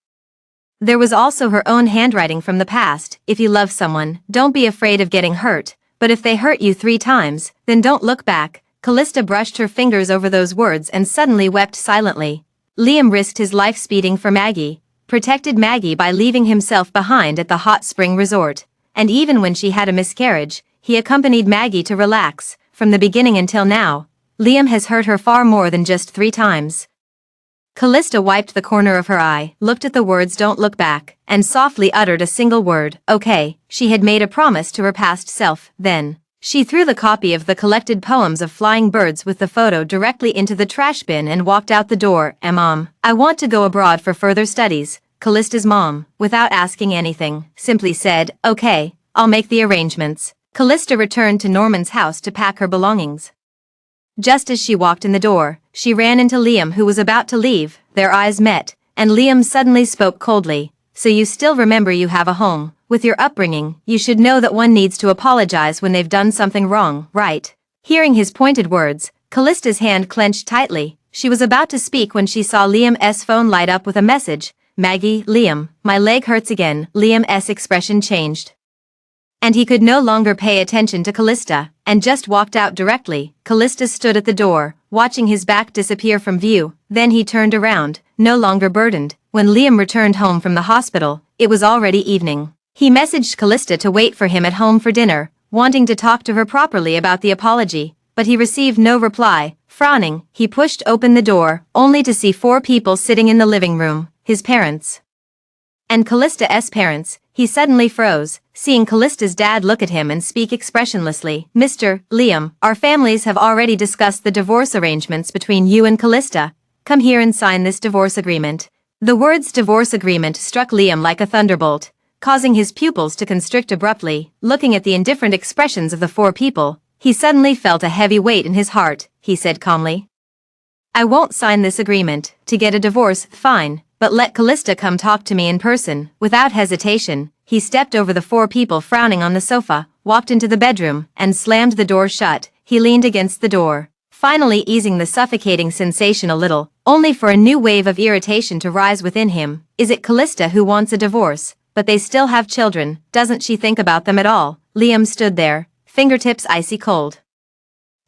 There was also her own handwriting from the past. "If you love someone, don't be afraid of getting hurt, but if they hurt you 3 times, then don't look back." Callista brushed her fingers over those words and suddenly wept silently. Liam risked his life speeding for Maggie, protected Maggie by leaving himself behind at the hot spring resort, and even when she had a miscarriage, he accompanied Maggie to relax. From the beginning until now, Liam has hurt her far more than just 3 times. Callista wiped the corner of her eye, looked at the words "Don't look back," and softly uttered a single word: "Okay." She had made a promise to her past self. Then, she threw the copy of the collected poems of flying birds with the photo directly into the trash bin and walked out the door. "Mom, I want to go abroad for further studies." Callista's mom, without asking anything, simply said, "Okay, I'll make the arrangements." Callista returned to Norman's house to pack her belongings. Just as she walked in the door, she ran into Liam, who was about to leave. Their eyes met, and Liam suddenly spoke coldly. "So you still remember you have a home. With your upbringing, you should know that one needs to apologize when they've done something wrong, right?" Hearing his pointed words, Callista's hand clenched tightly. She was about to speak when she saw Liam's phone light up with a message: "Maggie, Liam, my leg hurts again." Liam's expression changed, and he could no longer pay attention to Callista, and just walked out directly. Callista stood at the door, watching his back disappear from view. Then he turned around, no longer burdened. When Liam returned home from the hospital, it was already evening. He messaged Callista to wait for him at home for dinner, wanting to talk to her properly about the apology, but he received no reply. Frowning, he pushed open the door, only to see 4 people sitting in the living room: his parents and Callista's parents. He suddenly froze, seeing Callista's dad look at him and speak expressionlessly. "Mr. Liam, our families have already discussed the divorce arrangements between you and Callista. Come here and sign this divorce agreement." The words "divorce agreement" struck Liam like a thunderbolt, causing his pupils to constrict abruptly. Looking at the indifferent expressions of the 4 people, he suddenly felt a heavy weight in his heart. He said calmly, "I won't sign this agreement. To get a divorce, fine, but let Callista come talk to me in person." Without hesitation, he stepped over the 4 people frowning on the sofa, walked into the bedroom, and slammed the door shut. He leaned against the door, finally easing the suffocating sensation a little, only for a new wave of irritation to rise within him. Is it Callista who wants a divorce? But they still have children. Doesn't she think about them at all? Liam stood there, fingertips icy cold.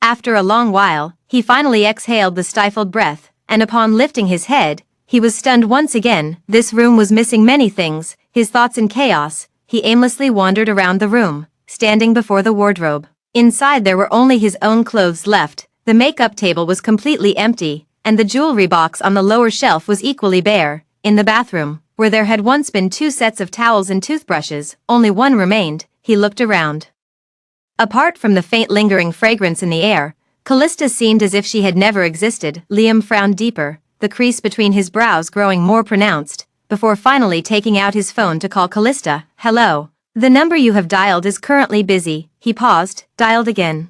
After a long while, he finally exhaled the stifled breath, and upon lifting his head, he was stunned once again. This room was missing many things. His thoughts in chaos, he aimlessly wandered around the room, standing before the wardrobe. Inside there were only his own clothes left. The makeup table was completely empty, and the jewelry box on the lower shelf was equally bare. In the bathroom, where there had once been 2 sets of towels and toothbrushes, only one remained. He looked around. Apart from the faint lingering fragrance in the air, Callista seemed as if she had never existed. Liam frowned deeper, the crease between his brows growing more pronounced, before finally taking out his phone to call Callista. "Hello. The number you have dialed is currently busy." He paused, dialed again,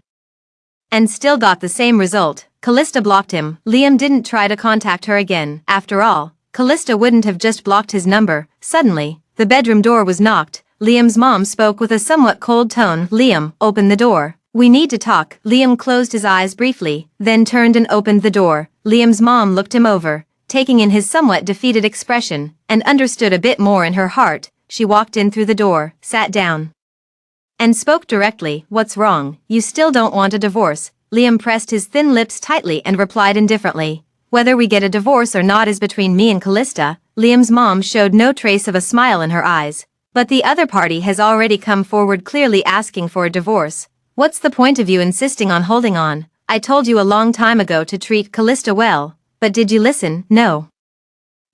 and still got the same result. Callista blocked him. Liam didn't try to contact her again. After all, Callista wouldn't have just blocked his number. Suddenly, the bedroom door was knocked. Liam's mom spoke with a somewhat cold tone. "Liam, open the door. We need to talk." Liam closed his eyes briefly, then turned and opened the door. Liam's mom looked him over, taking in his somewhat defeated expression, and understood a bit more in her heart. She walked in through the door, sat down, and spoke directly. "What's wrong? You still don't want a divorce?" Liam pressed his thin lips tightly and replied indifferently. "Whether we get a divorce or not is between me and Callista." Liam's mom showed no trace of a smile in her eyes. "But the other party has already come forward clearly asking for a divorce. What's the point of you insisting on holding on? I told you a long time ago to treat Callista well, but did you listen? No.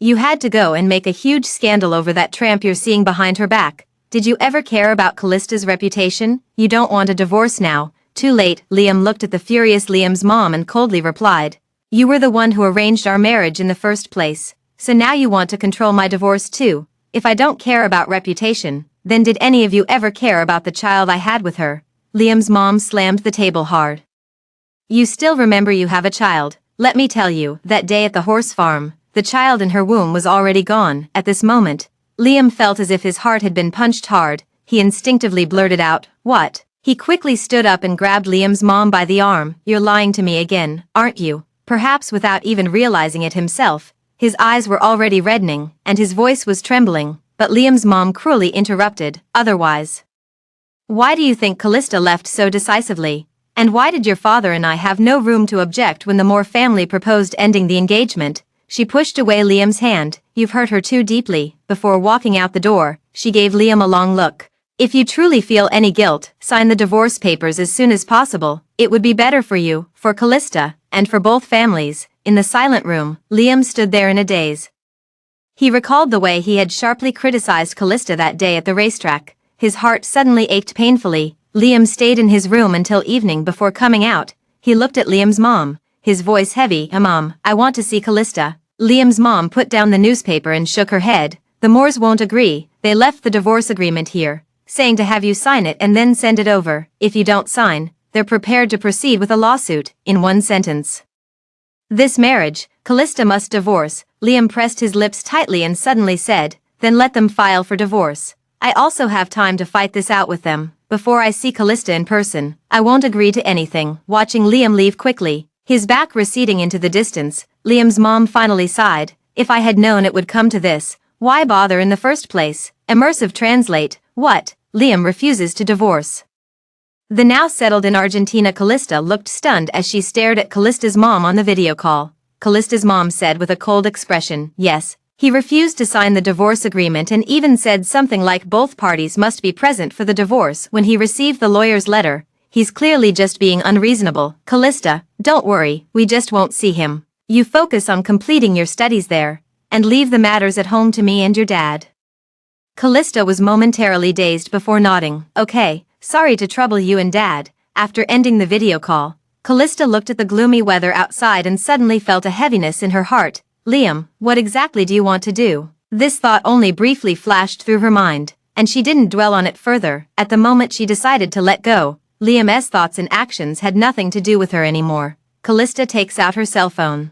You had to go and make a huge scandal over that tramp you're seeing behind her back. Did you ever care about Callista's reputation? You don't want a divorce now. Too late." Liam looked at the furious Liam's mom and coldly replied, "You were the one who arranged our marriage in the first place, so now you want to control my divorce too. If I don't care about reputation, then did any of you ever care about the child I had with her?" Liam's mom slammed the table hard. "You still remember you have a child. Let me tell you, that day at the horse farm, the child in her womb was already gone." At this moment, Liam felt as if his heart had been punched hard. He instinctively blurted out, "What?" He quickly stood up and grabbed Liam's mom by the arm. "You're lying to me again, aren't you?" Perhaps without even realizing it himself, his eyes were already reddening, and his voice was trembling, but Liam's mom cruelly interrupted, "Otherwise, why do you think Callista left so decisively? And why did your father and I have no room to object when the Moore family proposed ending the engagement?" She pushed away Liam's hand. "You've hurt her too deeply." Before walking out the door, she gave Liam a long look. "If you truly feel any guilt, sign the divorce papers as soon as possible. It would be better for you, for Callista, and for both families." In the silent room, Liam stood there in a daze. He recalled the way he had sharply criticized Callista that day at the racetrack. His heart suddenly ached painfully. Liam stayed in his room until evening before coming out. He looked at Liam's mom, his voice heavy. "Mom, I want to see Callista." Liam's mom put down the newspaper and shook her head. "The Moores won't agree. They left the divorce agreement here, saying to have you sign it and then send it over. If you don't sign, they're prepared to proceed with a lawsuit." In one sentence, this marriage, Callista must divorce. Liam pressed his lips tightly and suddenly said, "Then let them file for divorce. I also have time to fight this out with them. Before I see Callista in person, I won't agree to anything." Watching Liam leave quickly, his back receding into the distance, Liam's mom finally sighed. "If I had known it would come to this, why bother in the first place?" Immersive translate, "What? Liam refuses to divorce." The now settled in Argentina Callista looked stunned as she stared at Callista's mom on the video call. Callista's mom said with a cold expression, "Yes, he refused to sign the divorce agreement and even said something like both parties must be present for the divorce when he received the lawyer's letter. He's clearly just being unreasonable." "Callista, don't worry, we just won't see him. You focus on completing your studies there, and leave the matters at home to me and your dad." Callista was momentarily dazed before nodding. "Okay, sorry to trouble you and Dad." After ending the video call, Callista looked at the gloomy weather outside and suddenly felt a heaviness in her heart. "Liam, what exactly do you want to do?" This thought only briefly flashed through her mind, and she didn't dwell on it further. At the moment she decided to let go, Liam's thoughts and actions had nothing to do with her anymore. Callista takes out her cell phone,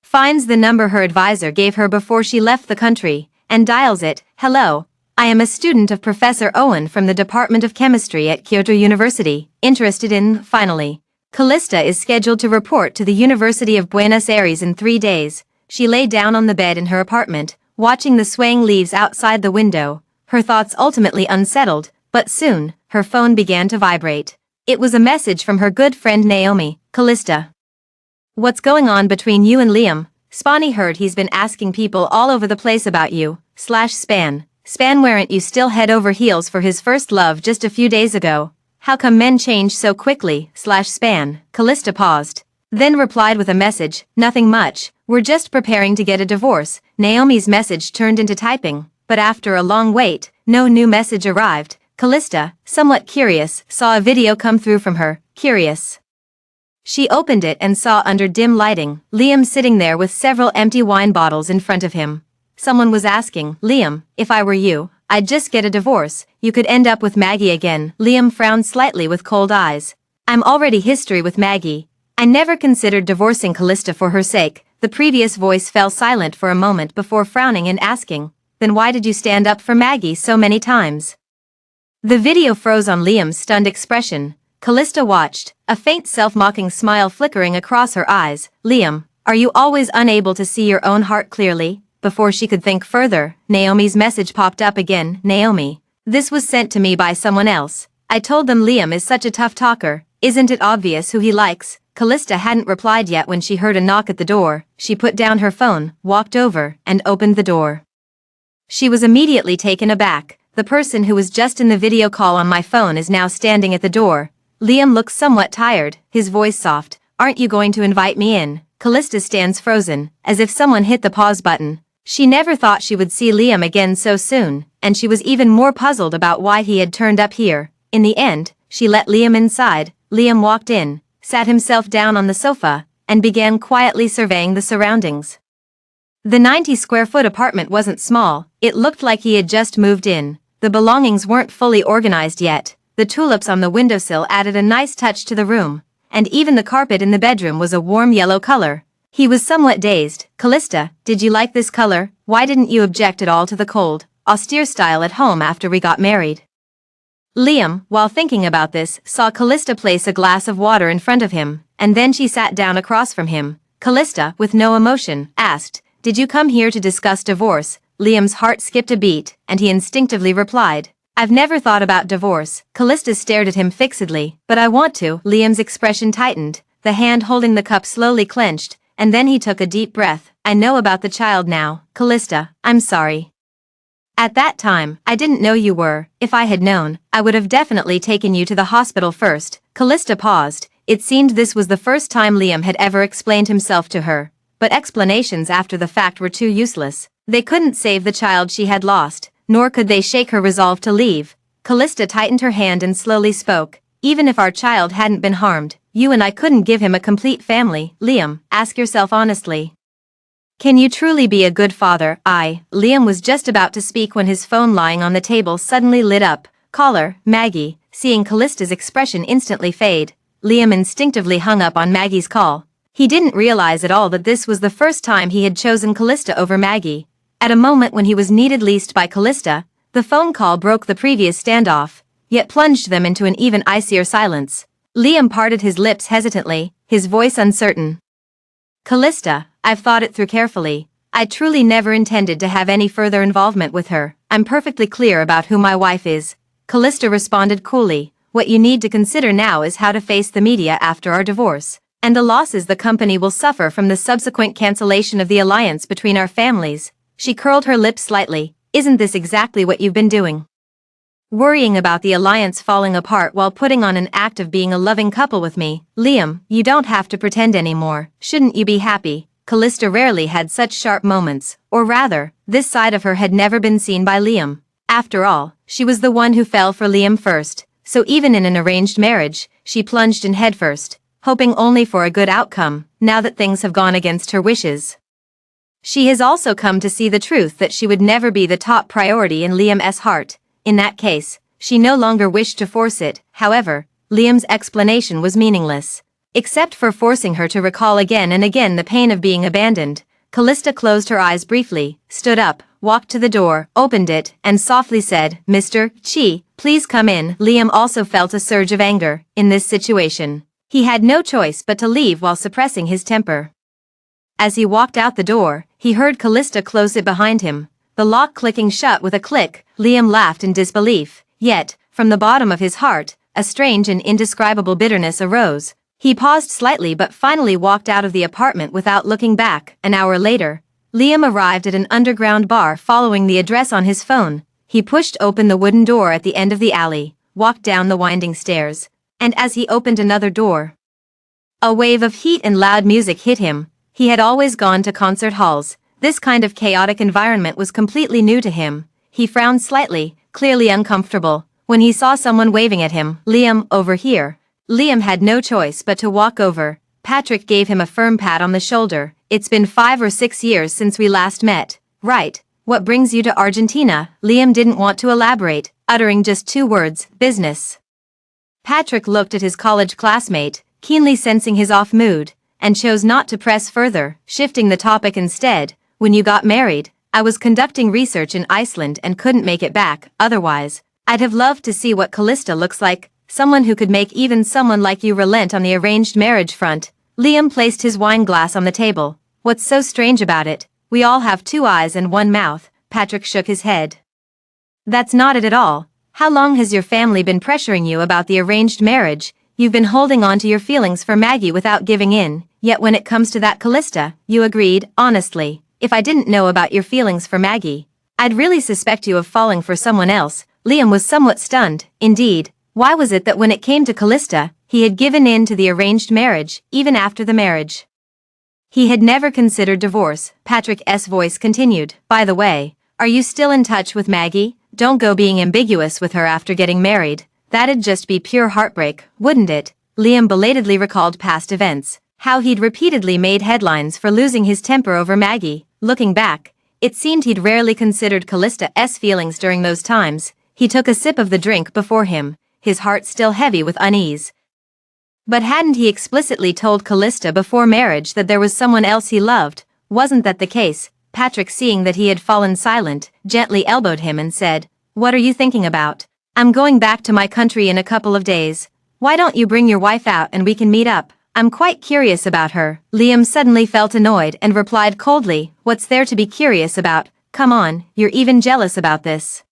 finds the number her advisor gave her before she left the country, and dials it. "Hello. I am a student of Professor Owen from the Department of Chemistry at Kyoto University, interested in." Finally, Callista is scheduled to report to the University of Buenos Aires in 3 days. She lay down on the bed in her apartment, watching the swaying leaves outside the window, her thoughts ultimately unsettled, but soon, her phone began to vibrate. It was a message from her good friend Naomi. "Callista, what's going on between you and Liam? Spawny heard he's been asking people all over the place about you, /span. Span weren't you still head over heels for his first love just a few days ago? How come men change so quickly, /span. Callista paused, Then replied with a message, "Nothing much, we're just preparing to get a divorce." Naomi's message turned into typing, but after a long wait, no new message arrived. Callista, somewhat curious, saw a video come through from her, curious. She opened it and saw under dim lighting, Liam sitting there with several empty wine bottles in front of him. Someone was asking, "Liam, if I were you, I'd just get a divorce, you could end up with Maggie again." Liam frowned slightly with cold eyes. "I'm already history with Maggie. I never considered divorcing Callista for her sake." The previous voice fell silent for a moment before frowning and asking, "Then why did you stand up for Maggie so many times?" The video froze on Liam's stunned expression. Callista watched, a faint self-mocking smile flickering across her eyes. "Liam, are you always unable to see your own heart clearly?" Before she could think further, Naomi's message popped up again. "Naomi, this was sent to me by someone else. I told them Liam is such a tough talker. Isn't it obvious who he likes?" Callista hadn't replied yet when she heard a knock at the door. She put down her phone, walked over, and opened the door. She was immediately taken aback. "The person who was just in the video call on my phone is now standing at the door." Liam looked somewhat tired, his voice soft. "Aren't you going to invite me in?" Callista stands frozen, as if someone hit the pause button. She never thought she would see Liam again so soon, and she was even more puzzled about why he had turned up here. In the end, she let Liam inside. Liam walked in, sat himself down on the sofa, and began quietly surveying the surroundings. The 90-square-foot apartment wasn't small, it looked like he had just moved in. The belongings weren't fully organized yet. The tulips on the windowsill added a nice touch to the room, and even the carpet in the bedroom was a warm yellow color. He was somewhat dazed. "Callista, did you like this color? Why didn't you object at all to the cold, austere style at home after we got married?" Liam, while thinking about this, saw Callista place a glass of water in front of him, and then she sat down across from him. Callista, with no emotion, asked, "Did you come here to discuss divorce?" Liam's heart skipped a beat, and he instinctively replied, "I've never thought about divorce." Callista stared at him fixedly. "But I want to." Liam's expression tightened, the hand holding the cup slowly clenched, and then he took a deep breath. "I know about the child now, Callista, I'm sorry. At that time, I didn't know you were. If I had known, I would have definitely taken you to the hospital first." Callista paused. It seemed this was the first time Liam had ever explained himself to her, but explanations after the fact were too useless. They couldn't save the child she had lost, nor could they shake her resolve to leave. Callista tightened her hand and slowly spoke. "Even if our child hadn't been harmed, you and I couldn't give him a complete family. Liam, ask yourself honestly. Can you truly be a good father?" Liam was just about to speak when his phone lying on the table suddenly lit up. "Caller, Maggie." Seeing Callista's expression instantly fade, Liam instinctively hung up on Maggie's call. He didn't realize at all that this was the first time he had chosen Callista over Maggie. At a moment when he was needed least by Callista, the phone call broke the previous standoff, yet plunged them into an even icier silence. Liam parted his lips hesitantly, his voice uncertain. "Callista, I've thought it through carefully. I truly never intended to have any further involvement with her. I'm perfectly clear about who my wife is." Callista responded coolly. "What you need to consider now is how to face the media after our divorce, and the losses the company will suffer from the subsequent cancellation of the alliance between our families." She curled her lips slightly. "Isn't this exactly what you've been doing? Worrying about the alliance falling apart while putting on an act of being a loving couple with me. Liam, you don't have to pretend anymore. Shouldn't you be happy?" Callista rarely had such sharp moments, or rather, this side of her had never been seen by Liam. After all, she was the one who fell for Liam first, so even in an arranged marriage, she plunged in headfirst, hoping only for a good outcome. Now that things have gone against her wishes, she has also come to see the truth that she would never be the top priority in Liam's heart. In that case, she no longer wished to force it. However, Liam's explanation was meaningless. Except for forcing her to recall again and again the pain of being abandoned, Callista closed her eyes briefly, stood up, walked to the door, opened it, and softly said, "Mr. Chi, please come in." Liam also felt a surge of anger. In this situation, he had no choice but to leave while suppressing his temper. As he walked out the door, he heard Callista close it behind him, the lock clicking shut with a click. Liam laughed in disbelief, yet, from the bottom of his heart, a strange and indescribable bitterness arose. He paused slightly but finally walked out of the apartment without looking back. An hour later, Liam arrived at an underground bar following the address on his phone. He pushed open the wooden door at the end of the alley, walked down the winding stairs, and as he opened another door, A wave of heat and loud music hit him. He had always gone to concert halls. This kind of chaotic environment was completely new to him. He frowned slightly, clearly uncomfortable, when he saw someone waving at him. "Liam, over here." Liam had no choice but to walk over. Patrick gave him a firm pat on the shoulder. "It's been 5 or 6 years since we last met, right? What brings you to Argentina?" Liam didn't want to elaborate, uttering just 2 words, "business." Patrick looked at his college classmate, keenly sensing his off mood, and chose not to press further, shifting the topic instead. "When you got married, I was conducting research in Iceland and couldn't make it back. Otherwise, I'd have loved to see what Callista looks like, someone who could make even someone like you relent on the arranged marriage front." Liam placed his wine glass on the table. "What's so strange about it? We all have 2 eyes and 1 mouth." Patrick shook his head. "That's not it at all. How long has your family been pressuring you about the arranged marriage? You've been holding on to your feelings for Maggie without giving in, yet when it comes to that Callista, you agreed, honestly. If I didn't know about your feelings for Maggie, I'd really suspect you of falling for someone else." Liam was somewhat stunned. Indeed, why was it that when it came to Callista, he had given in to the arranged marriage, even after the marriage? He had never considered divorce. Patrick's voice continued. "By the way, are you still in touch with Maggie? Don't go being ambiguous with her after getting married. That'd just be pure heartbreak, wouldn't it?" Liam belatedly recalled past events, how he'd repeatedly made headlines for losing his temper over Maggie. Looking back, it seemed he'd rarely considered Callista's feelings during those times. He took a sip of the drink before him, his heart still heavy with unease. But hadn't he explicitly told Callista before marriage that there was someone else he loved? Wasn't that the case? Patrick, seeing that he had fallen silent, gently elbowed him and said, "What are you thinking about?" "I'm going back to my country in a couple of days. Why don't you bring your wife out and we can meet up? I'm quite curious about her." Liam suddenly felt annoyed and replied coldly, "What's there to be curious about? Come on, you're even jealous about this.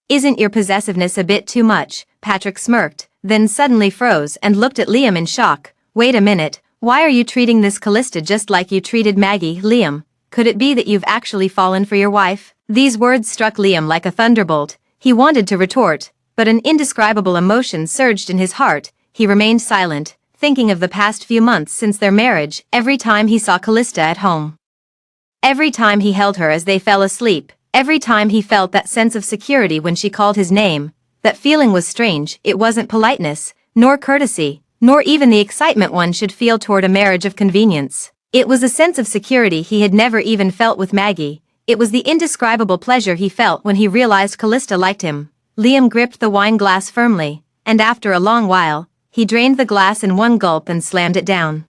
Isn't your possessiveness a bit too much?" Patrick smirked, then suddenly froze and looked at Liam in shock. "Wait a minute, why are you treating this Callista just like you treated Maggie?" "Liam, could it be that you've actually fallen for your wife?" These words struck Liam like a thunderbolt. He wanted to retort, but an indescribable emotion surged in his heart. He remained silent, thinking of the past few months since their marriage. Every time he saw Callista at home, every time he held her as they fell asleep, every time he felt that sense of security when she called his name, that feeling was strange. It wasn't politeness, nor courtesy, nor even the excitement one should feel toward a marriage of convenience. It was a sense of security he had never even felt with Maggie. It was the indescribable pleasure he felt when he realized Callista liked him. Liam gripped the wine glass firmly, and after a long while, he drained the glass in 1 gulp and slammed it down.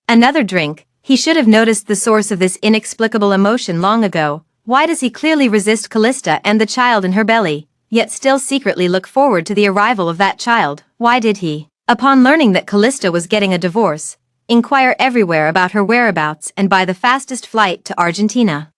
Another drink. He should have noticed the source of this inexplicable emotion long ago. Why does he clearly resist Callista and the child in her belly, yet still secretly look forward to the arrival of that child? Why did he, upon learning that Callista was getting a divorce, inquire everywhere about her whereabouts and buy the fastest flight to Argentina?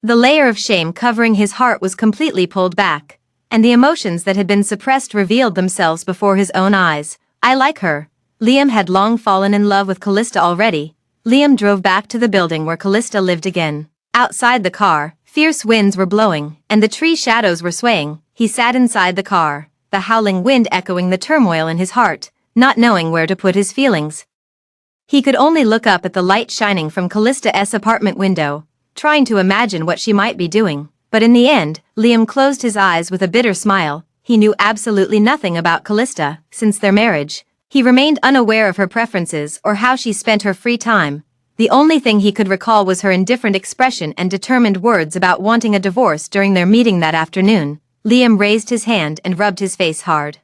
The layer of shame covering his heart was completely pulled back, and the emotions that had been suppressed revealed themselves before his own eyes. "I like her." Liam had long fallen in love with Callista already. Liam drove back to the building where Callista lived again. Outside the car, fierce winds were blowing, and the tree shadows were swaying. He sat inside the car, the howling wind echoing the turmoil in his heart, not knowing where to put his feelings. He could only look up at the light shining from Callista's apartment window, trying to imagine what she might be doing. But in the end, Liam closed his eyes with a bitter smile. He knew absolutely nothing about Callista. Since their marriage, he remained unaware of her preferences or how she spent her free time. The only thing he could recall was her indifferent expression and determined words about wanting a divorce during their meeting that afternoon. Liam raised his hand and rubbed his face hard.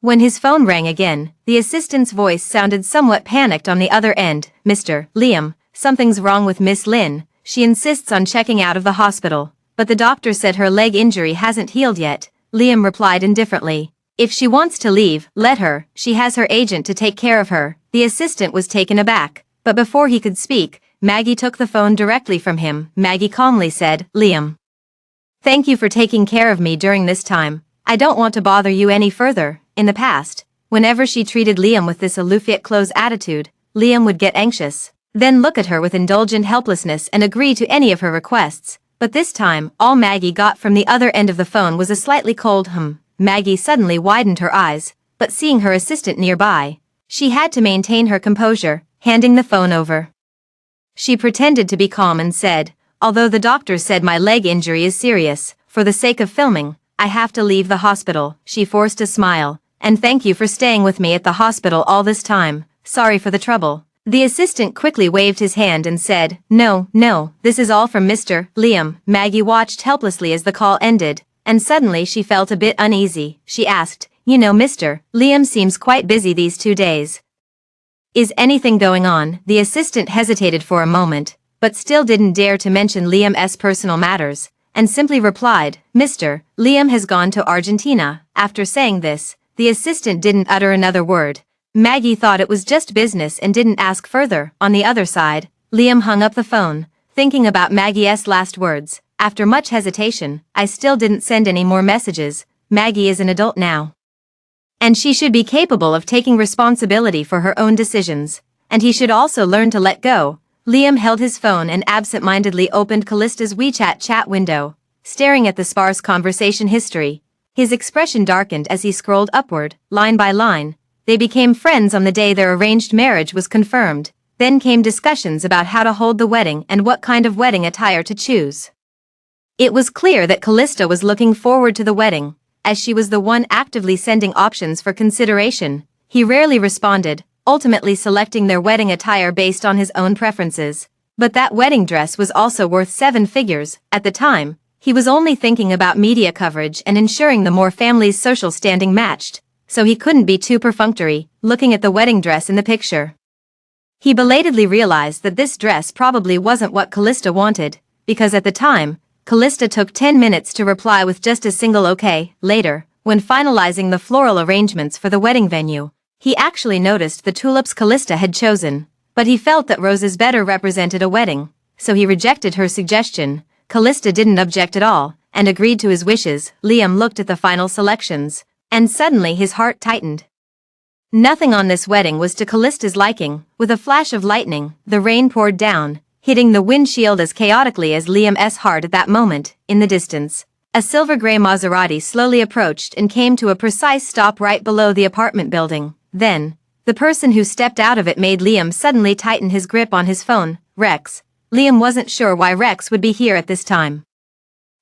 When his phone rang again, the assistant's voice sounded somewhat panicked on the other end. "Mr. Liam, something's wrong with Miss Lynn. She insists on checking out of the hospital, but the doctor said her leg injury hasn't healed yet." Liam replied indifferently. "If she wants to leave, let her. She has her agent to take care of her." The assistant was taken aback, but before he could speak, Maggie took the phone directly from him. Maggie calmly said, "Liam, thank you for taking care of me during this time. I don't want to bother you any further." In the past, whenever she treated Liam with this aloof yet close attitude, Liam would get anxious, then look at her with indulgent helplessness and agree to any of her requests. But this time, all Maggie got from the other end of the phone was a slightly cold hum. Maggie suddenly widened her eyes, but seeing her assistant nearby, She had to maintain her composure, handing the phone over. She pretended to be calm and said, "Although the doctor said my leg injury is serious, for the sake of filming, I have to leave the hospital." She forced a smile. "And thank you for staying with me at the hospital all this time. Sorry for the trouble." The assistant quickly waved his hand and said, No, this is all from Mr. Liam." Maggie watched helplessly as the call ended, and suddenly she felt a bit uneasy. She asked, "You know, Mr. Liam seems quite busy these 2 days. Is anything going on?" The assistant hesitated for a moment, but still didn't dare to mention Liam's personal matters, and simply replied, "Mr. Liam has gone to Argentina." After saying this, the assistant didn't utter another word. Maggie thought it was just business and didn't ask further. On the other side, Liam hung up the phone, thinking about Maggie's last words. After much hesitation, "I still didn't send any more messages. Maggie is an adult now, and she should be capable of taking responsibility for her own decisions, and he should also learn to let go." Liam held his phone and absent-mindedly opened Callista's WeChat chat window, staring at the sparse conversation history. His expression darkened as he scrolled upward, line by line. They became friends on the day their arranged marriage was confirmed. Then came discussions about how to hold the wedding and what kind of wedding attire to choose. It was clear that Callista was looking forward to the wedding, as she was the one actively sending options for consideration. He rarely responded, ultimately selecting their wedding attire based on his own preferences. But that wedding dress was also worth 7 figures. At the time, he was only thinking about media coverage and ensuring the Moore family's social standing matched, so he couldn't be too perfunctory, looking at the wedding dress in the picture. He belatedly realized that this dress probably wasn't what Callista wanted, because at the time, Callista took 10 minutes to reply with just a single okay. Later, when finalizing the floral arrangements for the wedding venue, he actually noticed the tulips Callista had chosen, but he felt that roses better represented a wedding, so he rejected her suggestion. Callista didn't object at all, and agreed to his wishes. Liam looked at the final selections, and suddenly his heart tightened. Nothing on this wedding was to Callista's liking. With a flash of lightning, the rain poured down, hitting the windshield as chaotically as Liam's heart at that moment. In the distance, a silver-gray Maserati slowly approached and came to a precise stop right below the apartment building. Then, the person who stepped out of it made Liam suddenly tighten his grip on his phone. Rex. Liam wasn't sure why Rex would be here at this time,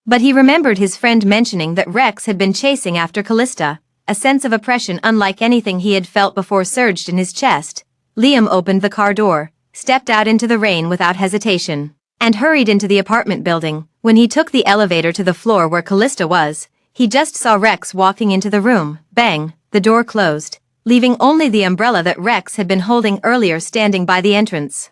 but he remembered his friend mentioning that Rex had been chasing after Callista. A sense of oppression unlike anything he had felt before surged in his chest. Liam opened the car door, stepped out into the rain without hesitation, and hurried into the apartment building. When he took the elevator to the floor where Callista was, he just saw Rex walking into the room. Bang! The door closed, leaving only the umbrella that Rex had been holding earlier standing by the entrance,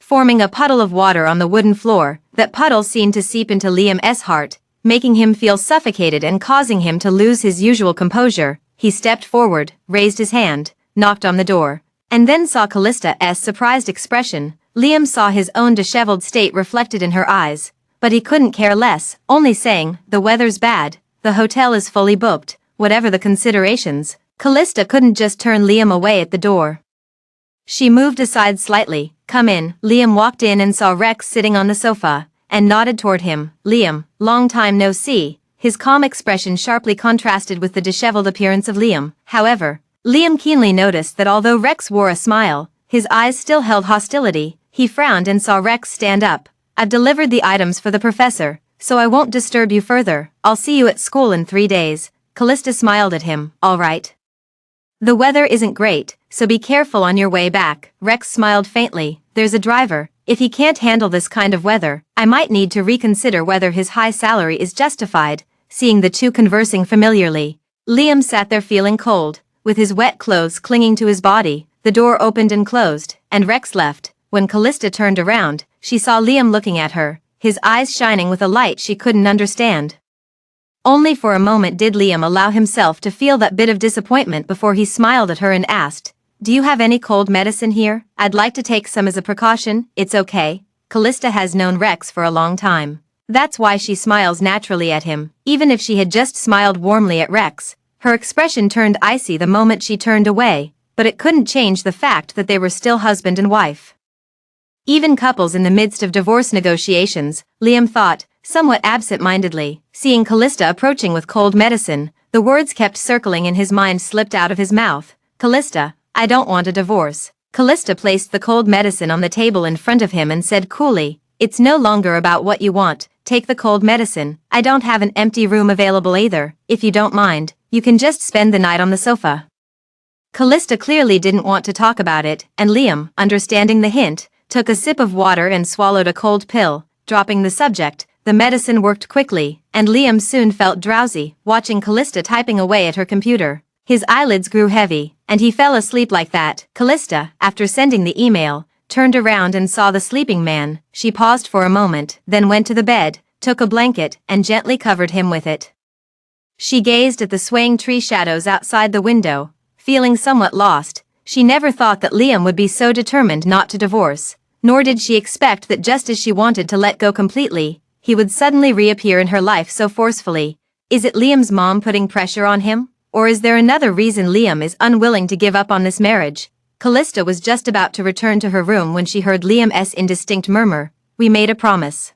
forming a puddle of water on the wooden floor. That puddle seemed to seep into Liam's heart, making him feel suffocated and causing him to lose his usual composure. He stepped forward, raised his hand, knocked on the door, and then saw Callista's surprised expression. Liam saw his own disheveled state reflected in her eyes, but he couldn't care less, only saying, "The weather's bad, the hotel is fully booked, whatever the considerations." Callista couldn't just turn Liam away at the door. She moved aside slightly. "Come in." Liam walked in and saw Rex sitting on the sofa, and nodded toward him. "Liam, long time no see." His calm expression sharply contrasted with the disheveled appearance of Liam. However, Liam keenly noticed that although Rex wore a smile, his eyes still held hostility. He frowned and saw Rex stand up. "I've delivered the items for the professor, so I won't disturb you further. I'll see you at school in 3 days. Callista smiled at him. "All right. The weather isn't great, so be careful on your way back." Rex smiled faintly. "There's a driver. If he can't handle this kind of weather, I might need to reconsider whether his high salary is justified." Seeing the two conversing familiarly, Liam sat there feeling cold, with his wet clothes clinging to his body. The door opened and closed, and Rex left. When Callista turned around, she saw Liam looking at her, his eyes shining with a light she couldn't understand. Only for a moment did Liam allow himself to feel that bit of disappointment before he smiled at her and asked, "Do you have any cold medicine here? I'd like to take some as a precaution." "It's okay." Callista has known Rex for a long time. That's why she smiles naturally at him. Even if she had just smiled warmly at Rex, her expression turned icy the moment she turned away, but it couldn't change the fact that they were still husband and wife. Even couples in the midst of divorce negotiations, Liam thought, somewhat absent-mindedly. Seeing Callista approaching with cold medicine, the words kept circling in his mind slipped out of his mouth. "Callista, I don't want a divorce. Callista placed the cold medicine on the table in front of him and said coolly, it's no longer about what you want, take the cold medicine. I don't have an empty room available either. If you don't mind, you can just spend the night on the sofa. Callista clearly didn't want to talk about it, and Liam, understanding the hint, took a sip of water and swallowed a cold pill. Dropping the subject, the medicine worked quickly, and Liam soon felt drowsy, watching Callista typing away at her computer. His eyelids grew heavy, and he fell asleep like that. Callista, after sending the email, turned around and saw the sleeping man. She paused for a moment, then went to the bed, took a blanket, and gently covered him with it. She gazed at the swaying tree shadows outside the window, feeling somewhat lost. She never thought that Liam would be so determined not to divorce, nor did she expect that just as she wanted to let go completely, he would suddenly reappear in her life so forcefully. Is it Liam's mom putting pressure on him? Or is there another reason Liam is unwilling to give up on this marriage? Callista was just about to return to her room when she heard Liam's indistinct murmur, we made a promise.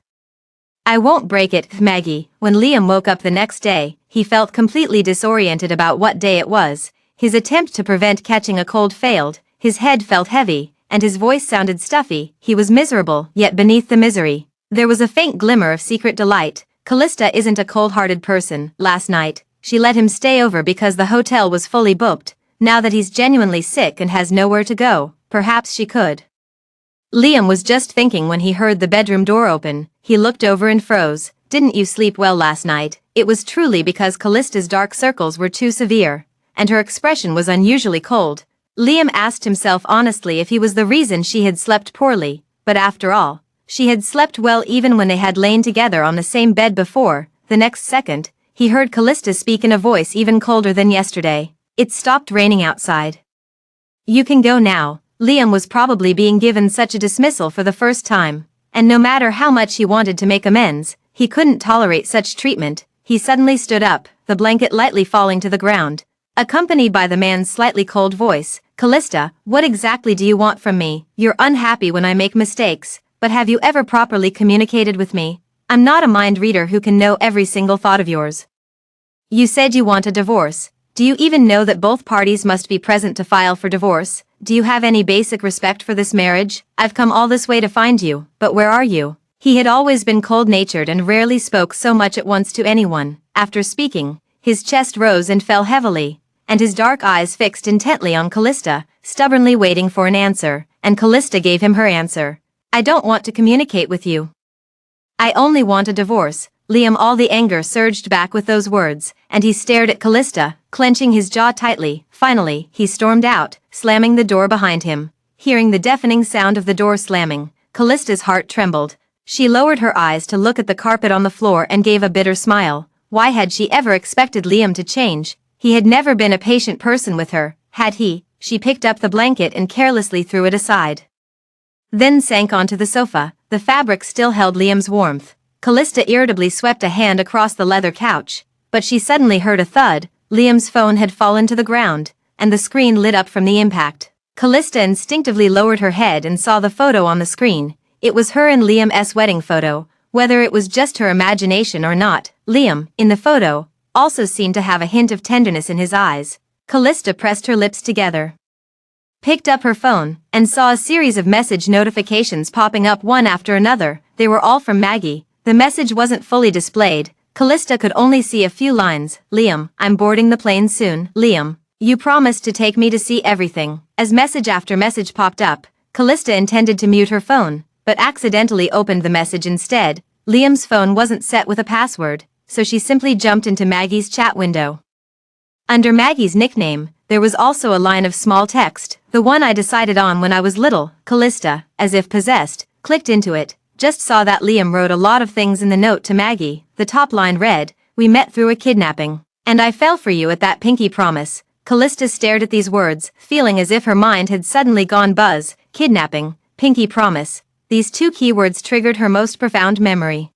I won't break it, Maggie. When Liam woke up the next day, he felt completely disoriented about what day it was. His attempt to prevent catching a cold failed, his head felt heavy, and his voice sounded stuffy. He was miserable, yet beneath the misery, there was a faint glimmer of secret delight. Callista isn't a cold-hearted person. Last night, she let him stay over because the hotel was fully booked. Now that he's genuinely sick and has nowhere to go, perhaps she could. Liam was just thinking when he heard the bedroom door open. He looked over and froze. Didn't you sleep well last night? It was truly because Callista's dark circles were too severe, and her expression was unusually cold. Liam asked himself honestly if he was the reason she had slept poorly, but after all, she had slept well even when they had lain together on the same bed before. The next second, he heard Callista speak in a voice even colder than yesterday. It stopped raining outside. You can go now. Liam was probably being given such a dismissal for the first time, and no matter how much he wanted to make amends, he couldn't tolerate such treatment. He suddenly stood up, the blanket lightly falling to the ground, accompanied by the man's slightly cold voice. Callista, what exactly do you want from me? You're unhappy when I make mistakes, but have you ever properly communicated with me? I'm not a mind reader who can know every single thought of yours. You said you want a divorce. Do you even know that both parties must be present to file for divorce? Do you have any basic respect for this marriage? I've come all this way to find you, but where are you? He had always been cold-natured and rarely spoke so much at once to anyone. After speaking, his chest rose and fell heavily, and his dark eyes fixed intently on Callista, stubbornly waiting for an answer, and Callista gave him her answer. I don't want to communicate with you. I only want a divorce. Liam, all the anger surged back with those words, and he stared at Callista, clenching his jaw tightly. Finally, he stormed out, slamming the door behind him. Hearing the deafening sound of the door slamming, Callista's heart trembled. She lowered her eyes to look at the carpet on the floor and gave a bitter smile. Why had she ever expected Liam to change? He had never been a patient person with her, had he? She picked up the blanket and carelessly threw it aside, then sank onto the sofa. The fabric still held Liam's warmth. Callista irritably swept a hand across the leather couch, but she suddenly heard a thud. Liam's phone had fallen to the ground, and the screen lit up from the impact. Callista instinctively lowered her head and saw the photo on the screen. It was her and Liam's wedding photo. Whether it was just her imagination or not, Liam, in the photo, also seemed to have a hint of tenderness in his eyes. Callista pressed her lips together, picked up her phone, and saw a series of message notifications popping up one after another. They were all from Maggie. The message wasn't fully displayed. Callista could only see a few lines. Liam, I'm boarding the plane soon. Liam, you promised to take me to see everything. As message after message popped up, Callista intended to mute her phone, but accidentally opened the message instead. Liam's phone wasn't set with a password, so she simply jumped into Maggie's chat window. Under Maggie's nickname, there was also a line of small text, the one I decided on when I was little. Callista, as if possessed, clicked into it. Just saw that Liam wrote a lot of things in the note to Maggie. The top line read, we met through a kidnapping, and I fell for you at that pinky promise. Callista stared at these words, feeling as if her mind had suddenly gone buzz. Kidnapping, pinky promise. These two keywords triggered her most profound memory.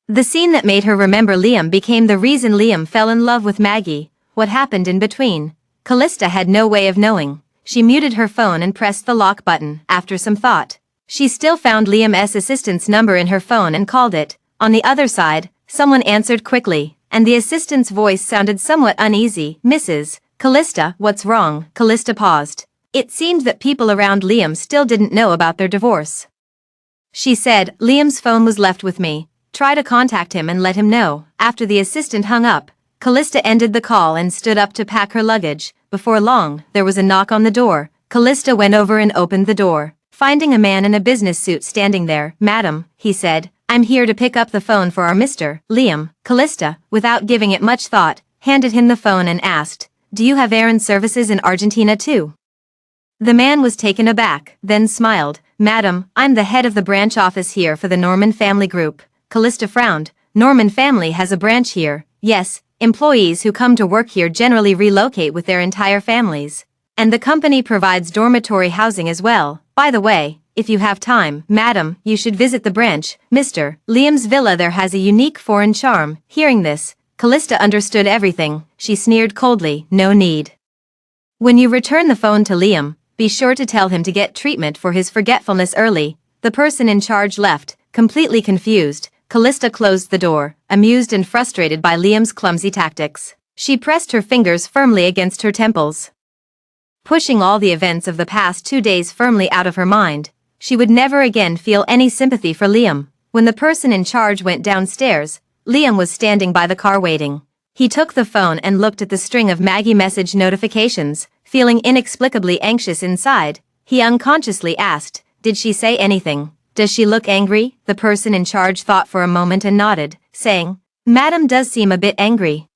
The scene that made her remember Liam became the reason Liam fell in love with Maggie. What happened in between? Callista had no way of knowing. She muted her phone and pressed the lock button. After some thought, she still found Liam's assistant's number in her phone and called it. On the other side, someone answered quickly, and the assistant's voice sounded somewhat uneasy. Mrs. Callista, what's wrong? Callista paused, It seemed that people around Liam still didn't know about their divorce. She said, Liam's phone was left with me. Try to contact him and let him know. After the assistant hung up, Callista ended the call and stood up to pack her luggage. Before long, there was a knock on the door. Callista went over and opened the door, finding a man in a business suit standing there. Madam, he said, I'm here to pick up the phone for our Mr. Liam. Callista, without giving it much thought, handed him the phone and asked, do you have errand services in Argentina too? The man was taken aback, then smiled. Madam, I'm the head of the branch office here for the Norman family group. Callista frowned. Norman family has a branch here. Yes, employees who come to work here generally relocate with their entire families. And the company provides dormitory housing as well. By the way, if you have time, madam, you should visit the branch. Mr. Liam's villa there has a unique foreign charm. Hearing this, Callista understood everything. She sneered coldly. No need. When you return the phone to Liam, be sure to tell him to get treatment for his forgetfulness early. The person in charge left, completely confused. Callista closed the door, amused and frustrated by Liam's clumsy tactics. She pressed her fingers firmly against her temples, pushing all the events of the past 2 days firmly out of her mind. She would never again feel any sympathy for Liam. When the person in charge went downstairs, Liam was standing by the car waiting. He took the phone and looked at the string of Maggie message notifications. Feeling inexplicably anxious inside, he unconsciously asked, did she say anything? Does she look angry? The person in charge thought for a moment and nodded, saying, Madam does seem a bit angry.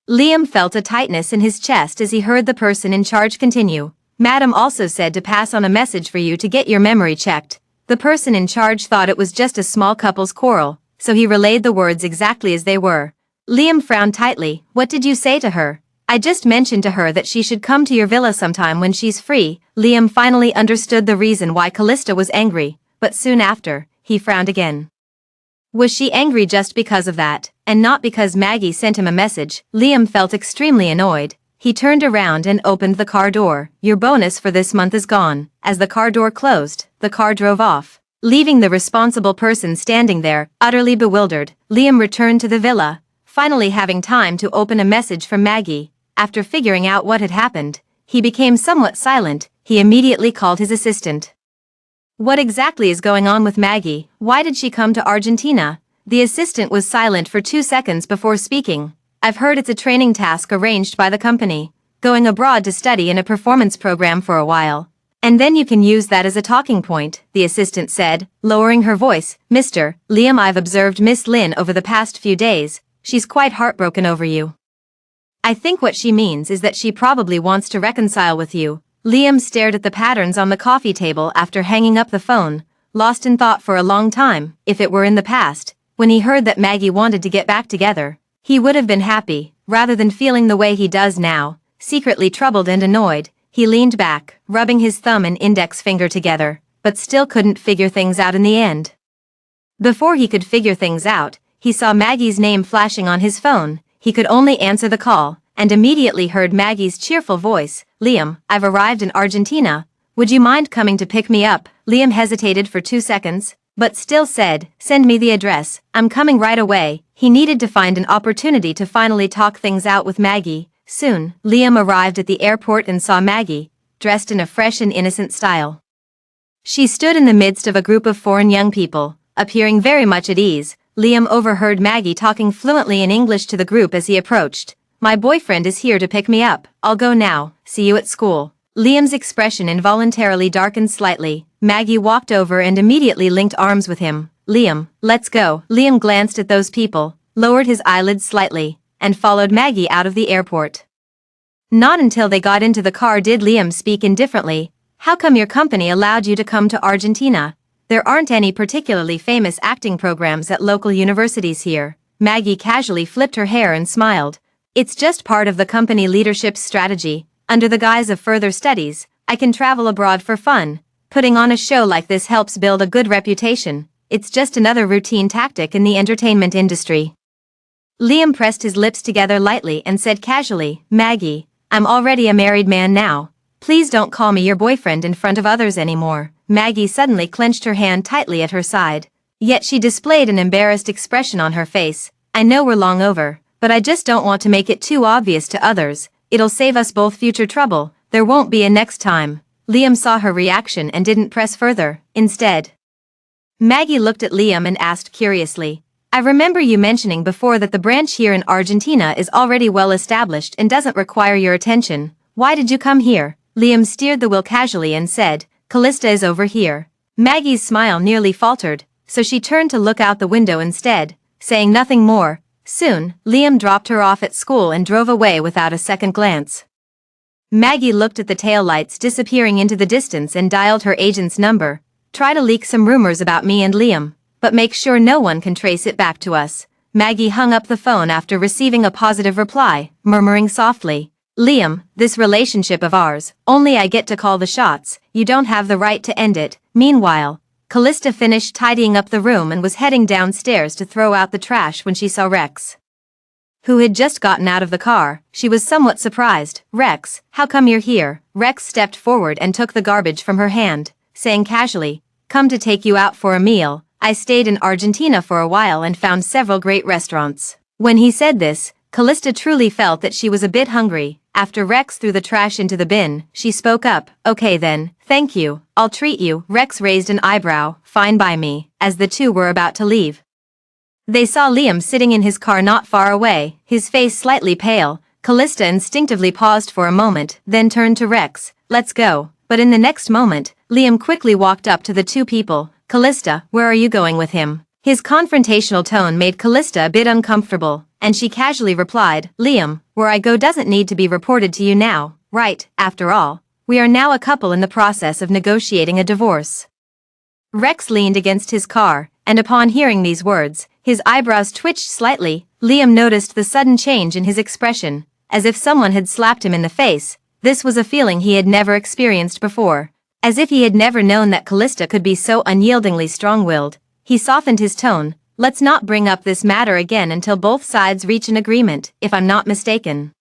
Liam felt a tightness in his chest as he heard the person in charge continue. Madam also said to pass on a message for you to get your memory checked. The person in charge thought it was just a small couple's quarrel, so he relayed the words exactly as they were. Liam frowned tightly. What did you say to her? I just mentioned to her that she should come to your villa sometime when she's free. Liam finally understood the reason why Callista was angry, but soon after, he frowned again. Was she angry just because of that, and not because Maggie sent him a message? Liam felt extremely annoyed. He turned around and opened the car door. Your bonus for this month is gone. As the car door closed, the car drove off, leaving the responsible person standing there, utterly bewildered. Liam returned to the villa, finally having time to open a message from Maggie. After figuring out what had happened, he became somewhat silent. He immediately called his assistant. What exactly is going on with Maggie? Why did she come to Argentina? The assistant was silent for 2 seconds before speaking. I've heard it's a training task arranged by the company, going abroad to study in a performance program for a while. And then you can use that as a talking point, the assistant said, lowering her voice. Mr. Liam, I've observed Miss Lynn over the past few days. She's quite heartbroken over you. I think what she means is that she probably wants to reconcile with you. Liam stared at the patterns on the coffee table after hanging up the phone, lost in thought for a long time. If it were in the past, when he heard that Maggie wanted to get back together, he would have been happy, rather than feeling the way he does now, secretly troubled and annoyed. He leaned back, rubbing his thumb and index finger together, but still couldn't figure things out in the end. Before he could figure things out, he saw Maggie's name flashing on his phone. He could only answer the call, and immediately heard Maggie's cheerful voice. Liam, I've arrived in Argentina. Would you mind coming to pick me up? Liam hesitated for 2 seconds, but still said, send me the address. I'm coming right away. He needed to find an opportunity to finally talk things out with Maggie. Soon, Liam arrived at the airport and saw Maggie, dressed in a fresh and innocent style. She stood in the midst of a group of foreign young people, appearing very much at ease. Liam overheard Maggie talking fluently in English to the group as he approached. My boyfriend is here to pick me up. I'll go now. See you at school. Liam's expression involuntarily darkened slightly. Maggie walked over and immediately linked arms with him. Liam, let's go. Liam glanced at those people, lowered his eyelids slightly, and followed Maggie out of the airport. Not until they got into the car did Liam speak indifferently. How come your company allowed you to come to Argentina? There aren't any particularly famous acting programs at local universities here. Maggie casually flipped her hair and smiled. It's just part of the company leadership's strategy. Under the guise of further studies, I can travel abroad for fun. Putting on a show like this helps build a good reputation. It's just another routine tactic in the entertainment industry. Liam pressed his lips together lightly and said casually, Maggie, I'm already a married man now. Please don't call me your boyfriend in front of others anymore. Maggie suddenly clenched her hand tightly at her side. Yet she displayed an embarrassed expression on her face. I know we're long over, but I just don't want to make it too obvious to others. It'll save us both future trouble. There won't be a next time. Liam saw her reaction and didn't press further. Instead, Maggie looked at Liam and asked curiously, I remember you mentioning before that the branch here in Argentina is already well established and doesn't require your attention. Why did you come here? Liam steered the wheel casually and said, Callista is over here. Maggie's smile nearly faltered, so she turned to look out the window instead, saying nothing more. Soon, Liam dropped her off at school and drove away without a second glance. Maggie looked at the taillights disappearing into the distance and dialed her agent's number. Try to leak some rumors about me and Liam, but make sure no one can trace it back to us. Maggie hung up the phone after receiving a positive reply, murmuring softly, Liam, this relationship of ours, only I get to call the shots, you don't have the right to end it. Meanwhile, Callista finished tidying up the room and was heading downstairs to throw out the trash when she saw Rex, who had just gotten out of the car. She was somewhat surprised. Rex, how come you're here? Rex stepped forward and took the garbage from her hand, saying casually, come to take you out for a meal. I stayed in Argentina for a while and found several great restaurants. When he said this, Callista truly felt that she was a bit hungry. After Rex threw the trash into the bin, she spoke up, okay then, thank you, I'll treat you. Rex raised an eyebrow, fine by me, as the two were about to leave. They saw Liam sitting in his car not far away, his face slightly pale. Callista instinctively paused for a moment, then turned to Rex, let's go. But in the next moment, Liam quickly walked up to the two people. Callista, where are you going with him? His confrontational tone made Callista a bit uncomfortable, and she casually replied, Liam, where I go doesn't need to be reported to you now, right? After all, we are now a couple in the process of negotiating a divorce. Rex leaned against his car, and upon hearing these words, his eyebrows twitched slightly. Liam noticed the sudden change in his expression, as if someone had slapped him in the face. This was a feeling he had never experienced before. As if he had never known that Callista could be so unyieldingly strong-willed, he softened his tone. Let's not bring up this matter again until both sides reach an agreement, if I'm not mistaken.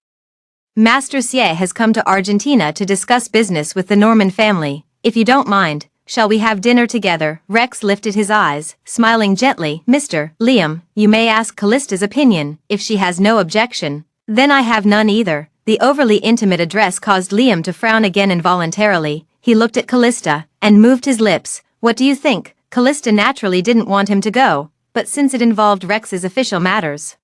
Master Xie has come to Argentina to discuss business with the Norman family. If you don't mind, shall we have dinner together? Rex lifted his eyes, smiling gently. Mr. Liam, you may ask Callista's opinion. If she has no objection, then I have none either. The overly intimate address caused Liam to frown again involuntarily. He looked at Callista and moved his lips. What do you think? Callista naturally didn't want him to go, but since it involved Rex's official matters,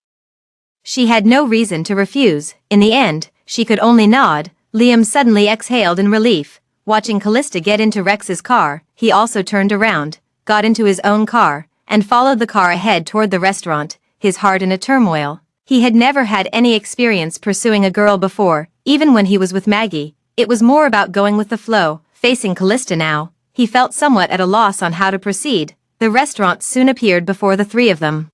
she had no reason to refuse. In the end, she could only nod. Liam suddenly exhaled in relief. Watching Callista get into Rex's car, he also turned around, got into his own car, and followed the car ahead toward the restaurant, his heart in a turmoil. He had never had any experience pursuing a girl before, even when he was with Maggie. It was more about going with the flow. Facing Callista now, he felt somewhat at a loss on how to proceed. The restaurant soon appeared before the three of them.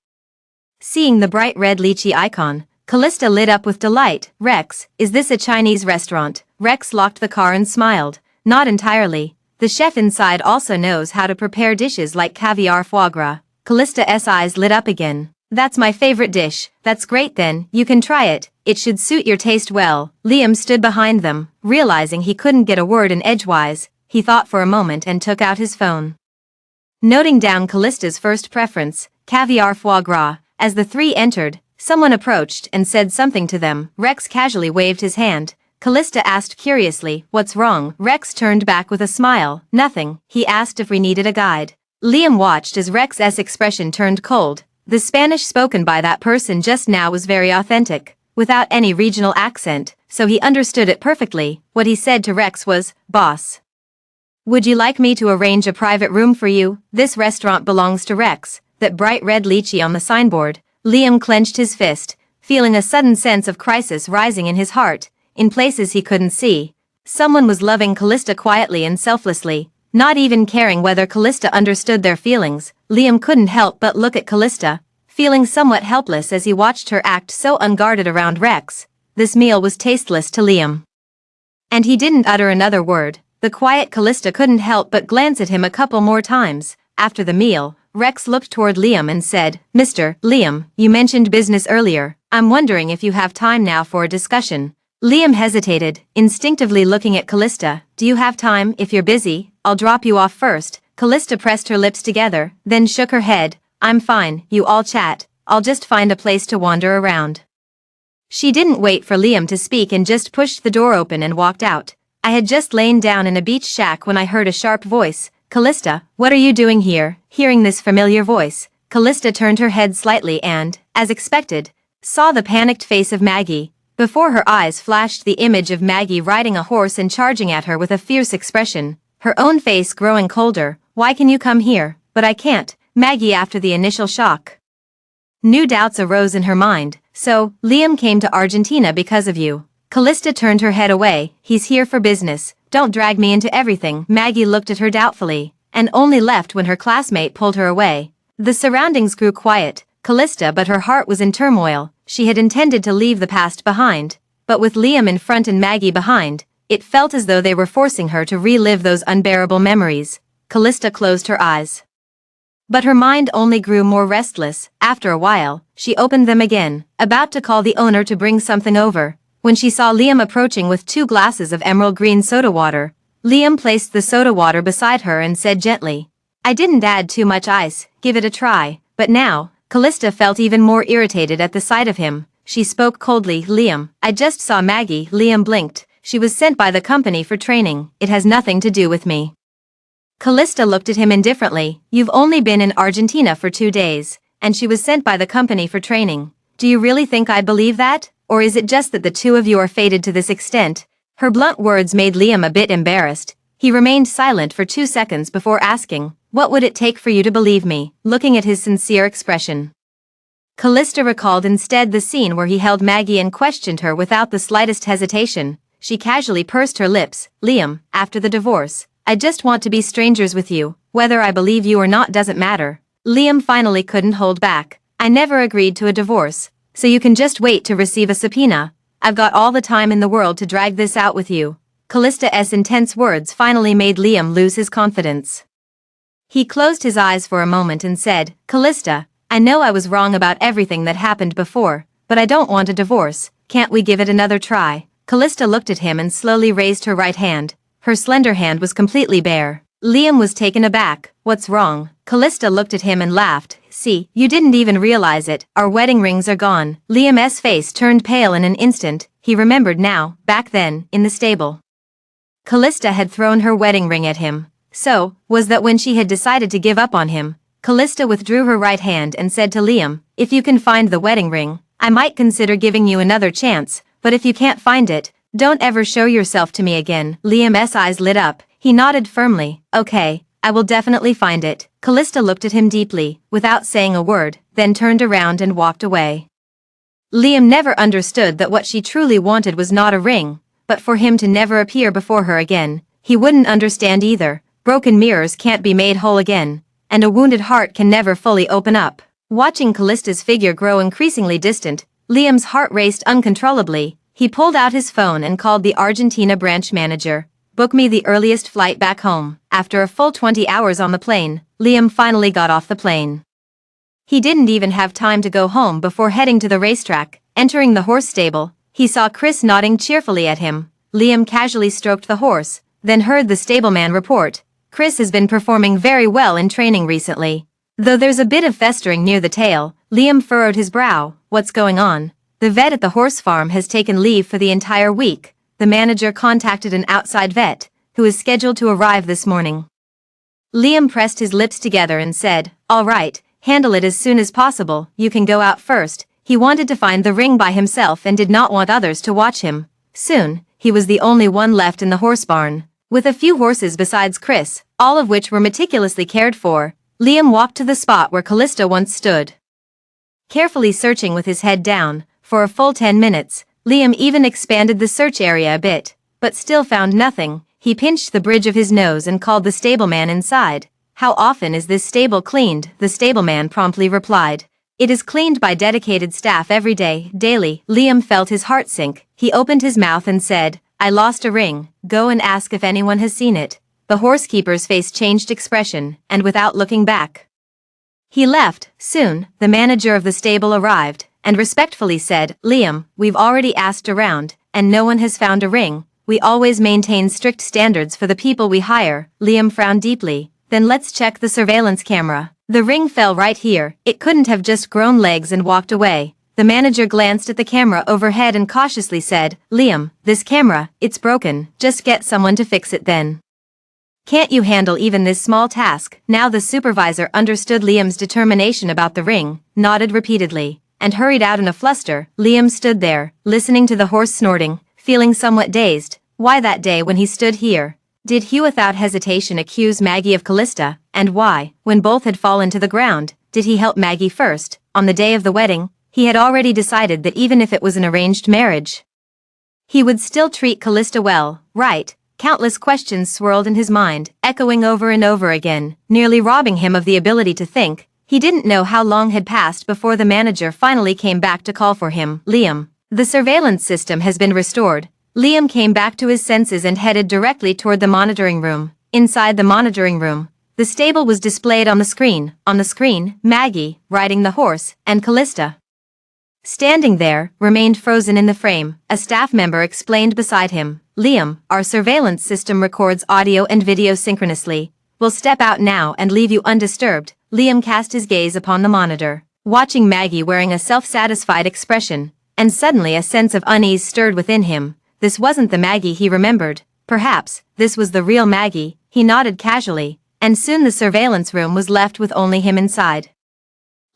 Seeing the bright red lychee icon, Callista lit up with delight. Rex, is this a Chinese restaurant? Rex locked the car and smiled. Not entirely. The chef inside also knows how to prepare dishes like caviar foie gras. Callista's eyes lit up again. That's my favorite dish. That's great then, you can try it. It should suit your taste well. Liam stood behind them, realizing he couldn't get a word in edgewise. He thought for a moment and took out his phone, noting down Callista's first preference, caviar foie gras. As the three entered, someone approached and said something to them. Rex casually waved his hand. Callista asked curiously, what's wrong? Rex turned back with a smile. Nothing. He asked if we needed a guide. Liam watched as Rex's expression turned cold. The Spanish spoken by that person just now was very authentic, without any regional accent, so he understood it perfectly. What he said to Rex was, boss, would you like me to arrange a private room for you? This restaurant belongs to Rex. That bright red lychee on the signboard. Liam clenched his fist, feeling a sudden sense of crisis rising in his heart. In places he couldn't see, someone was loving Callista quietly and selflessly, not even caring whether Callista understood their feelings. Liam couldn't help but look at Callista, feeling somewhat helpless as he watched her act so unguarded around Rex. This meal was tasteless to Liam, and he didn't utter another word. The quiet Callista couldn't help but glance at him a couple more times. After the meal, Rex looked toward Liam and said, Mr. Liam, you mentioned business earlier. I'm wondering if you have time now for a discussion. Liam hesitated, instinctively looking at Callista. Do you have time? If you're busy, I'll drop you off first. Callista pressed her lips together, then shook her head. I'm fine, you all chat. I'll just find a place to wander around. She didn't wait for Liam to speak and just pushed the door open and walked out. I had just lain down in a beach shack when I heard a sharp voice. Callista, what are you doing here? Hearing this familiar voice, Callista turned her head slightly and, as expected, saw the panicked face of Maggie. Before her eyes flashed the image of Maggie riding a horse and charging at her with a fierce expression, her own face growing colder. Why can you come here? But I can't, Maggie. After the initial shock, new doubts arose in her mind. So, Liam came to Argentina because of you. Callista turned her head away. He's here for business. Don't drag me into everything. Maggie looked at her doubtfully, and only left when her classmate pulled her away. The surroundings grew quiet. Callista, but her heart was in turmoil. She had intended to leave the past behind, but with Liam in front and Maggie behind, it felt as though they were forcing her to relive those unbearable memories. Callista closed her eyes, but her mind only grew more restless. After a while, she opened them again, about to call the owner to bring something over, when she saw Liam approaching with 2 glasses of emerald green soda water. Liam placed the soda water beside her and said gently, I didn't add too much ice, give it a try. But now, Callista felt even more irritated at the sight of him. She spoke coldly. Liam, I just saw Maggie. Liam blinked. She was sent by the company for training. It has nothing to do with me. Callista looked at him indifferently. You've only been in Argentina for 2 days, and she was sent by the company for training. Do you really think I believe that? Or is it just that the 2 of you are fated to this extent? Her blunt words made Liam a bit embarrassed. He remained silent for 2 seconds before asking, what would it take for you to believe me? Looking at his sincere expression, Callista recalled instead the scene where he held Maggie and questioned her without the slightest hesitation. She casually pursed her lips. Liam, after the divorce, I just want to be strangers with you. Whether I believe you or not doesn't matter. Liam finally couldn't hold back. I never agreed to a divorce, so you can just wait to receive a subpoena. I've got all the time in the world to drag this out with you. Callista's intense words finally made Liam lose his confidence. He closed his eyes for a moment and said, Callista, I know I was wrong about everything that happened before, but I don't want a divorce. Can't we give it another try? Callista looked at him and slowly raised her right hand. Her slender hand was completely bare. Liam was taken aback. What's wrong? Callista looked at him and laughed. See, you didn't even realize it. Our wedding rings are gone. Liam's face turned pale in an instant. He remembered now, back then, in the stable, Callista had thrown her wedding ring at him. So, was that when she had decided to give up on him? Callista withdrew her right hand and said to Liam, if you can find the wedding ring, I might consider giving you another chance, but if you can't find it, don't ever show yourself to me again. Liam's eyes lit up. He nodded firmly. Okay, I will definitely find it. Callista looked at him deeply, without saying a word, then turned around and walked away. Liam never understood that what she truly wanted was not a ring, but for him to never appear before her again. He wouldn't understand either. Broken mirrors can't be made whole again, and a wounded heart can never fully open up. Watching Callista's figure grow increasingly distant, Liam's heart raced uncontrollably. He pulled out his phone and called the Argentina branch manager. Book me the earliest flight back home. After a full 20 hours on the plane, Liam finally got off the plane. He didn't even have time to go home before heading to the racetrack. Entering the horse stable, he saw Chris nodding cheerfully at him. Liam casually stroked the horse, then heard the stableman report. Chris has been performing very well in training recently. Though there's a bit of festering near the tail, Liam furrowed his brow. What's going on? The vet at the horse farm has taken leave for the entire week. The manager contacted an outside vet, who is scheduled to arrive this morning. Liam pressed his lips together and said, all right, handle it as soon as possible. You can go out first. He wanted to find the ring by himself and did not want others to watch him. Soon, he was the only one left in the horse barn. With a few horses besides Chris, all of which were meticulously cared for, Liam walked to the spot where Callista once stood. Carefully searching with his head down, for a full 10 minutes, Liam even expanded the search area a bit, but still found nothing. He pinched the bridge of his nose and called the stableman inside. How often is this stable cleaned? The stableman promptly replied. It is cleaned by dedicated staff every day, daily. Liam felt his heart sink. He opened his mouth and said, I lost a ring. Go and ask if anyone has seen it. The horsekeeper's face changed expression, and without looking back, he left. Soon, the manager of the stable arrived, and respectfully said, Liam, we've already asked around, and no one has found a ring. We always maintain strict standards for the people we hire. Liam frowned deeply. Then let's check the surveillance camera. The ring fell right here. It couldn't have just grown legs and walked away. The manager glanced at the camera overhead and cautiously said, "Liam, this camera, it's broken, just get someone to fix it then. Can't you handle even this small task?" Now the supervisor understood Liam's determination about the ring, nodded repeatedly, and hurried out in a fluster. Liam stood there, listening to the horse snorting, feeling somewhat dazed. Why that day when he stood here, did he without hesitation accuse Maggie of Callista, and why, when both had fallen to the ground, did he help Maggie first? On the day of the wedding, he had already decided that even if it was an arranged marriage, he would still treat Callista well, right? Countless questions swirled in his mind, echoing over and over again, nearly robbing him of the ability to think. He didn't know how long had passed before the manager finally came back to call for him. "Liam, the surveillance system has been restored." Liam came back to his senses and headed directly toward the monitoring room. Inside the monitoring room, the stable was displayed on the screen. On the screen, Maggie, riding the horse, and Callista, standing there, remained frozen in the frame. A staff member explained beside him, "Liam, our surveillance system records audio and video synchronously. We'll step out now and leave you undisturbed." Liam cast his gaze upon the monitor, watching Maggie wearing a self-satisfied expression, and suddenly a sense of unease stirred within him. This wasn't the Maggie he remembered. Perhaps this was the real Maggie. He nodded casually, and soon the surveillance room was left with only him inside.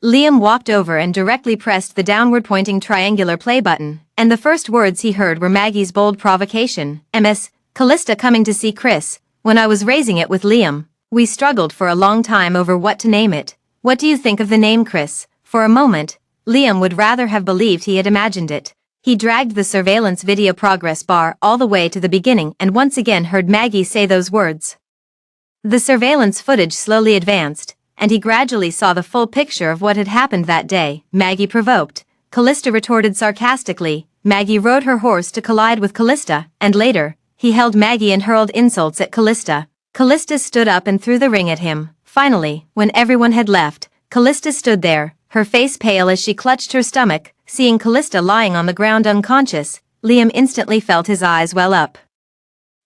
Liam walked over and directly pressed the downward-pointing triangular play button, and the first words he heard were Maggie's bold provocation. "Ms. Callista coming to see Chris. When I was raising it with Liam, we struggled for a long time over what to name it. What do you think of the name Chris?" For a moment, Liam would rather have believed he had imagined it. He dragged the surveillance video progress bar all the way to the beginning and once again heard Maggie say those words. The surveillance footage slowly advanced, and he gradually saw the full picture of what had happened that day. Maggie provoked. Callista retorted sarcastically. Maggie rode her horse to collide with Callista, and later, he held Maggie and hurled insults at Callista. Callista stood up and threw the ring at him. Finally, when everyone had left, Callista stood there, her face pale as she clutched her stomach. Seeing Callista lying on the ground unconscious, Liam instantly felt his eyes well up.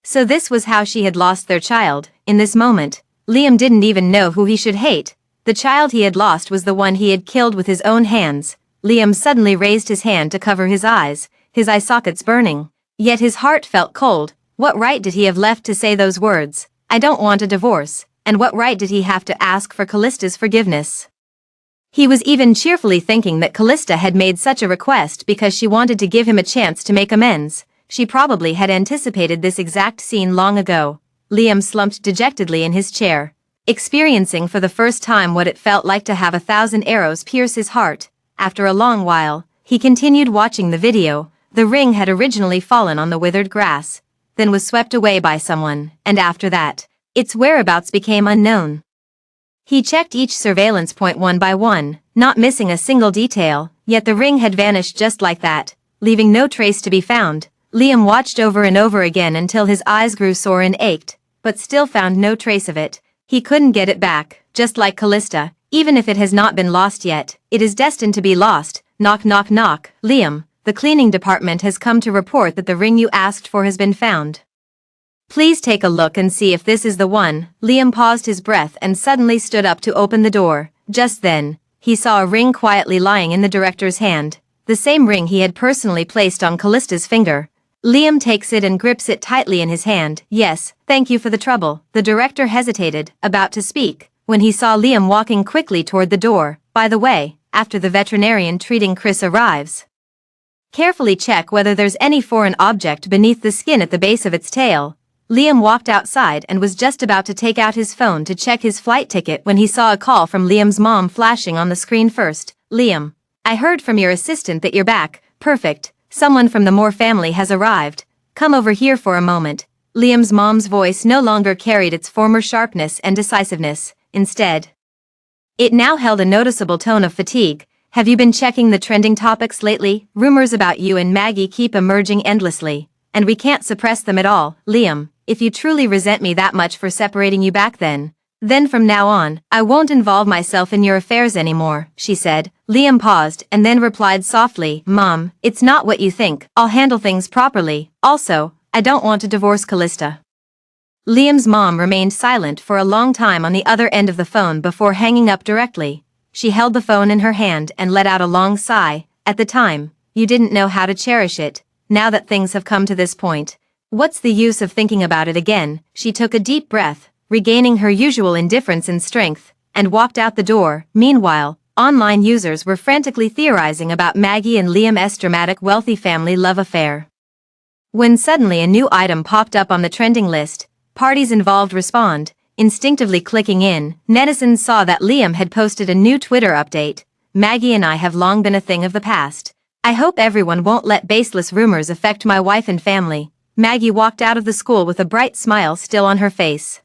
So this was how she had lost their child. In this moment, Liam didn't even know who he should hate. The child he had lost was the one he had killed with his own hands. Liam suddenly raised his hand to cover his eyes, his eye sockets burning. Yet his heart felt cold. What right did he have left to say those words? "I don't want a divorce." And what right did he have to ask for Callista's forgiveness? He was even cheerfully thinking that Callista had made such a request because she wanted to give him a chance to make amends. She probably had anticipated this exact scene long ago. Liam slumped dejectedly in his chair, experiencing for the first time what it felt like to have 1,000 arrows pierce his heart. After a long while, he continued watching the video. The ring had originally fallen on the withered grass, then was swept away by someone, and after that, its whereabouts became unknown. He checked each surveillance point one by one, not missing a single detail, yet the ring had vanished just like that, leaving no trace to be found. Liam watched over and over again until his eyes grew sore and ached, but still found no trace of it. He couldn't get it back, just like Callista. Even if it has not been lost yet, it is destined to be lost. Knock knock knock. "Liam, the cleaning department has come to report that the ring you asked for has been found. Please take a look and see if this is the one." Liam paused his breath and suddenly stood up to open the door. Just then, he saw a ring quietly lying in the director's hand, the same ring he had personally placed on Callista's finger. Liam takes it and grips it tightly in his hand. "Yes, thank you for the trouble." The director hesitated, about to speak, when he saw Liam walking quickly toward the door. "By the way, after the veterinarian treating Chris arrives, carefully check whether there's any foreign object beneath the skin at the base of its tail." Liam walked outside and was just about to take out his phone to check his flight ticket when he saw a call from Liam's mom flashing on the screen first. "Liam, I heard from your assistant that you're back." "Perfect. Someone from the Moore family has arrived. Come over here for a moment." Liam's mom's voice no longer carried its former sharpness and decisiveness. Instead, it now held a noticeable tone of fatigue. "Have you been checking the trending topics lately? Rumors about you and Maggie keep emerging endlessly, and we can't suppress them at all. Liam, if you truly resent me that much for separating you back then from now on, I won't involve myself in your affairs anymore," she said. Liam paused and then replied softly, "Mom, it's not what you think. I'll handle things properly. Also, I don't want to divorce Callista." Liam's mom remained silent for a long time on the other end of the phone before hanging up directly. She held the phone in her hand and let out a long sigh. At the time, you didn't know how to cherish it. Now that things have come to this point, what's the use of thinking about it again? She took a deep breath, regaining her usual indifference and strength, and walked out the door. Meanwhile, online users were frantically theorizing about Maggie and Liam's dramatic wealthy family love affair. When suddenly a new item popped up on the trending list, parties involved respond, instinctively clicking in. Netizens saw that Liam had posted a new Twitter update. Maggie and I have long been a thing of the past. I hope everyone won't let baseless rumors affect my wife and family. Maggie walked out of the school with a bright smile still on her face.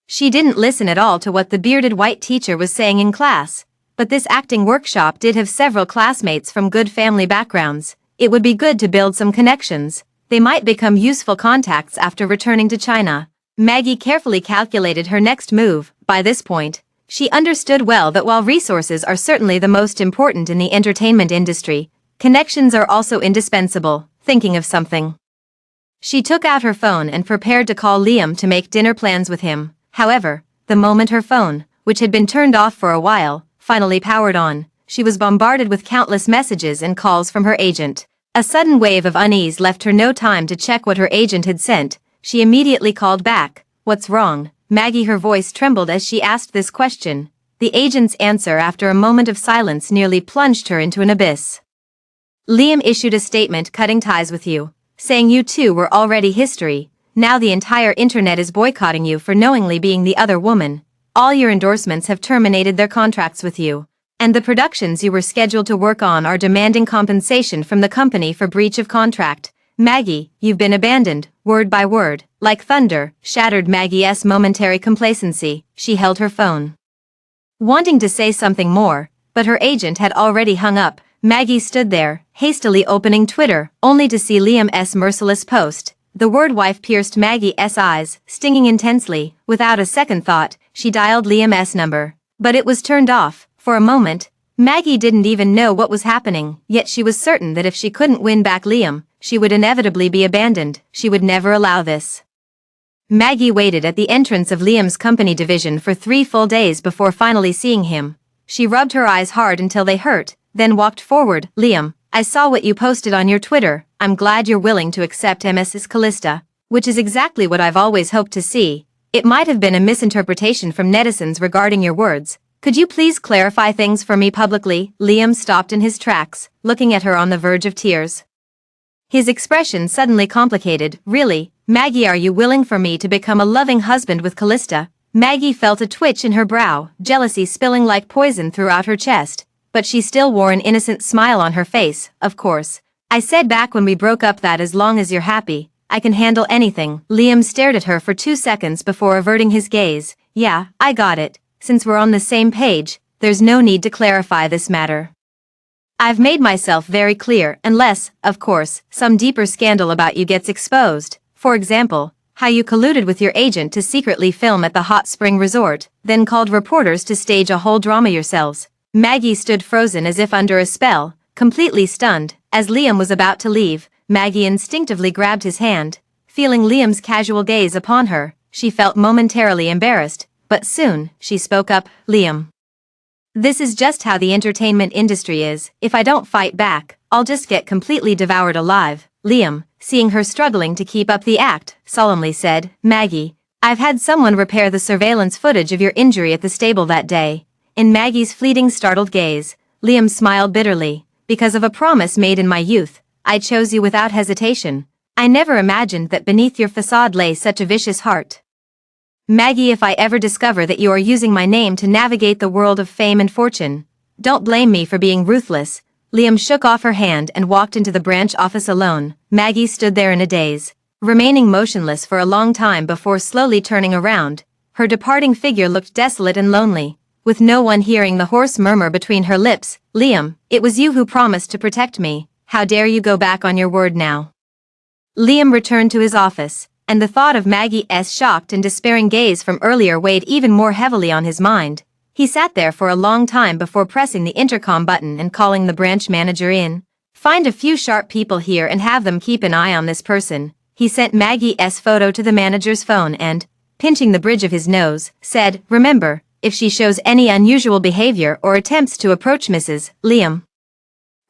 She didn't listen at all to what the bearded white teacher was saying in class, but this acting workshop did have several classmates from good family backgrounds. It would be good to build some connections. They might become useful contacts after returning to China. Maggie carefully calculated her next move. By this point, she understood well that while resources are certainly the most important in the entertainment industry, connections are also indispensable. Thinking of something, she took out her phone and prepared to call Liam to make dinner plans with him. However, the moment her phone, which had been turned off for a while, finally powered on, she was bombarded with countless messages and calls from her agent. A sudden wave of unease left her no time to check what her agent had sent. She immediately called back. "What's wrong, Maggie?" Her voice trembled as she asked this question. The agent's answer after a moment of silence nearly plunged her into an abyss. "Liam issued a statement cutting ties with you, saying you two were already history. Now the entire internet is boycotting you for knowingly being the other woman. All your endorsements have terminated their contracts with you, and the productions you were scheduled to work on are demanding compensation from the company for breach of contract. Maggie, you've been abandoned." Word by word, like thunder, shattered Maggie's momentary complacency. She held her phone, wanting to say something more, but her agent had already hung up. Maggie stood there, hastily opening Twitter, only to see Liam's merciless post. The word wife pierced Maggie's eyes, stinging intensely. Without a second thought, she dialed Liam's number, but it was turned off. For a moment, Maggie didn't even know what was happening, yet she was certain that if she couldn't win back Liam, she would inevitably be abandoned. She would never allow this. Maggie waited at the entrance of Liam's company division for 3 full days before finally seeing him. She rubbed her eyes hard until they hurt, then walked forward. "Liam, I saw what you posted on your Twitter. I'm glad you're willing to accept Mrs. Callista, which is exactly what I've always hoped to see. It might have been a misinterpretation from netizens regarding your words. Could you please clarify things for me publicly?" Liam stopped in his tracks, looking at her on the verge of tears. His expression suddenly complicated. "Really, Maggie, are you willing for me to become a loving husband with Callista?" Maggie felt a twitch in her brow, jealousy spilling like poison throughout her chest, but she still wore an innocent smile on her face. "Of course. I said back when we broke up that as long as you're happy, I can handle anything." Liam stared at her for 2 seconds before averting his gaze. "Yeah, I got it. Since we're on the same page, there's no need to clarify this matter. I've made myself very clear, unless, of course, some deeper scandal about you gets exposed. For example, how you colluded with your agent to secretly film at the hot spring resort, then called reporters to stage a whole drama yourselves." Maggie stood frozen as if under a spell, completely stunned. As Liam was about to leave, Maggie instinctively grabbed his hand. Feeling Liam's casual gaze upon her, she felt momentarily embarrassed, but soon, she spoke up. "Liam, this is just how the entertainment industry is. If I don't fight back, I'll just get completely devoured alive." Liam, seeing her struggling to keep up the act, solemnly said, "Maggie, I've had someone repair the surveillance footage of your injury at the stable that day." In Maggie's fleeting startled gaze, Liam smiled bitterly. "Because of a promise made in my youth, I chose you without hesitation. I never imagined that beneath your facade lay such a vicious heart. Maggie, if I ever discover that you are using my name to navigate the world of fame and fortune, don't blame me for being ruthless." Liam shook off her hand and walked into the branch office alone. Maggie stood there in a daze, remaining motionless for a long time before slowly turning around. Her departing figure looked desolate and lonely, with no one hearing the hoarse murmur between her lips. "Liam, it was you who promised to protect me. How dare you go back on your word now?" Liam returned to his office, and the thought of Maggie's shocked and despairing gaze from earlier weighed even more heavily on his mind. He sat there for a long time before pressing the intercom button and calling the branch manager in. "Find a few sharp people here and have them keep an eye on this person." He sent Maggie's photo to the manager's phone and, pinching the bridge of his nose, said, "Remember, if she shows any unusual behavior or attempts to approach Mrs. Liam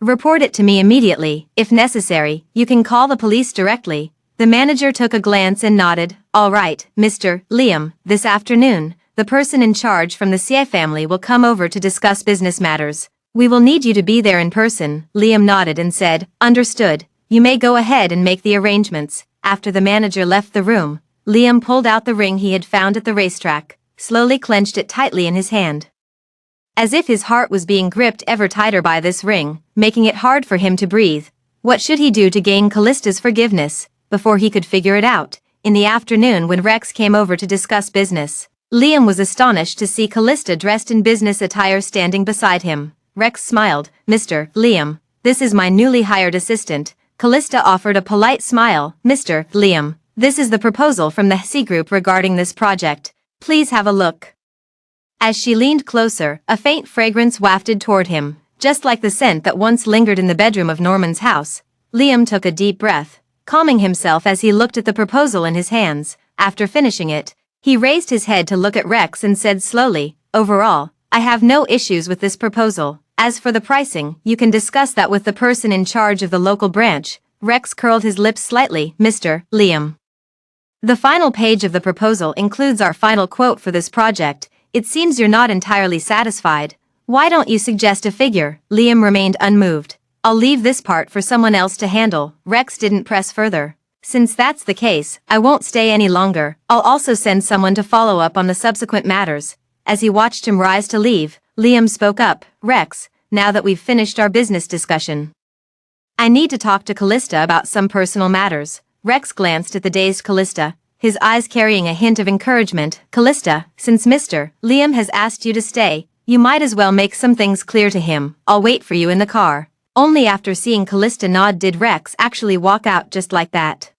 Report it to me immediately. If necessary, you can call the police directly. The manager took a glance and nodded. All right, Mr. Liam, this afternoon, the person in charge from the Xie family will come over to discuss business matters. We will need you to be there in person. Liam nodded and said, understood. You may go ahead and make the arrangements. After the manager left the room, Liam pulled out the ring he had found at the racetrack, slowly clenched it tightly in his hand. As if his heart was being gripped ever tighter by this ring, making it hard for him to breathe. What should he do to gain Callista's forgiveness? Before he could figure it out, in the afternoon when Rex came over to discuss business, Liam was astonished to see Callista dressed in business attire standing beside him. Rex smiled. Mr. Liam, this is my newly hired assistant. Callista offered a polite smile. Mr. Liam, this is the proposal from the C group regarding this project. Please have a look. As she leaned closer, a faint fragrance wafted toward him, just like the scent that once lingered in the bedroom of Norman's house. Liam took a deep breath, calming himself as he looked at the proposal in his hands. After finishing it, he raised his head to look at Rex and said slowly, overall, I have no issues with this proposal. As for the pricing, you can discuss that with the person in charge of the local branch. Rex curled his lips slightly. Mr. Liam. The final page of the proposal includes our final quote for this project. It seems you're not entirely satisfied. Why don't you suggest a figure? Liam remained unmoved. I'll leave this part for someone else to handle. Rex didn't press further. Since that's the case, I won't stay any longer. I'll also send someone to follow up on the subsequent matters. As he watched him rise to leave, Liam spoke up. Rex, now that we've finished our business discussion, I need to talk to Callista about some personal matters. Rex glanced at the dazed Callista, his eyes carrying a hint of encouragement. Callista, since Mr. Liam has asked you to stay, you might as well make some things clear to him. I'll wait for you in the car. Only after seeing Callista nod did Rex actually walk out just like that.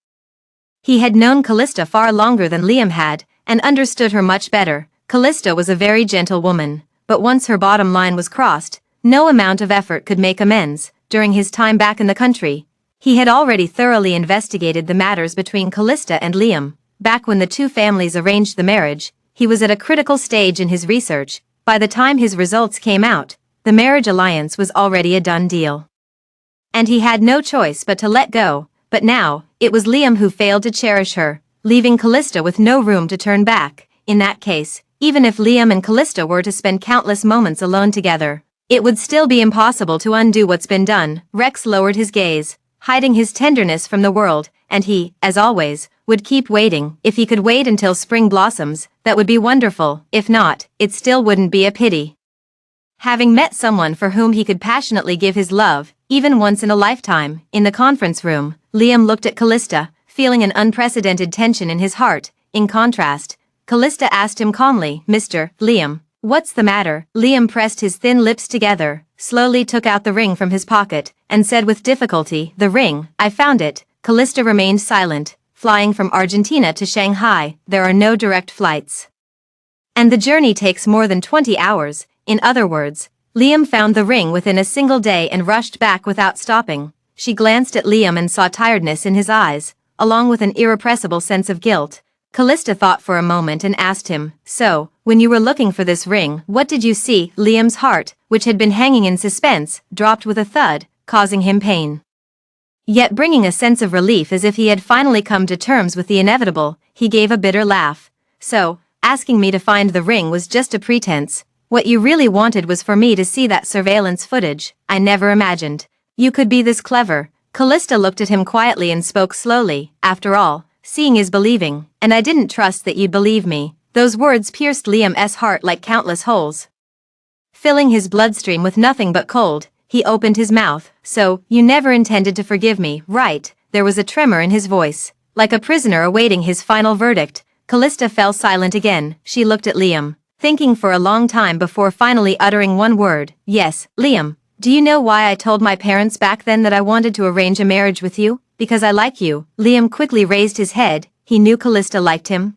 He had known Callista far longer than Liam had, and understood her much better. Callista was a very gentle woman, but once her bottom line was crossed, no amount of effort could make amends. During his time back in the country, he had already thoroughly investigated the matters between Callista and Liam. Back when the two families arranged the marriage, he was at a critical stage in his research. By the time his results came out, the marriage alliance was already a done deal. And he had no choice but to let go. But now, it was Liam who failed to cherish her, leaving Callista with no room to turn back. In that case, even if Liam and Callista were to spend countless moments alone together, it would still be impossible to undo what's been done. Rex lowered his gaze, hiding his tenderness from the world, and he, as always, would keep waiting. If he could wait until spring blossoms, that would be wonderful. If not, it still wouldn't be a pity. Having met someone for whom he could passionately give his love, even once in a lifetime, in the conference room, Liam looked at Callista, feeling an unprecedented tension in his heart. In contrast, Callista asked him calmly, Mr. Liam, what's the matter? Liam pressed his thin lips together, slowly took out the ring from his pocket, and said with difficulty, the ring, I found it. Callista remained silent. Flying from Argentina to Shanghai, there are no direct flights. And the journey takes more than 20 hours. In other words, Liam found the ring within a single day and rushed back without stopping. She glanced at Liam and saw tiredness in his eyes, along with an irrepressible sense of guilt. Callista thought for a moment and asked him, so, when you were looking for this ring, what did you see? Liam's heart, which had been hanging in suspense, dropped with a thud, causing him pain. Yet bringing a sense of relief as if he had finally come to terms with the inevitable, he gave a bitter laugh. So, asking me to find the ring was just a pretense. What you really wanted was for me to see that surveillance footage. I never imagined you could be this clever. Callista looked at him quietly and spoke slowly. After all, seeing is believing, and I didn't trust that you'd believe me. Those words pierced Liam's heart like countless holes, filling his bloodstream with nothing but cold. He opened his mouth. So, you never intended to forgive me, right? There was a tremor in his voice, like a prisoner awaiting his final verdict. Callista fell silent again. She looked at Liam, thinking for a long time before finally uttering one word. Yes, Liam. Do you know why I told my parents back then that I wanted to arrange a marriage with you? Because I like you. Liam quickly raised his head. He knew Callista liked him,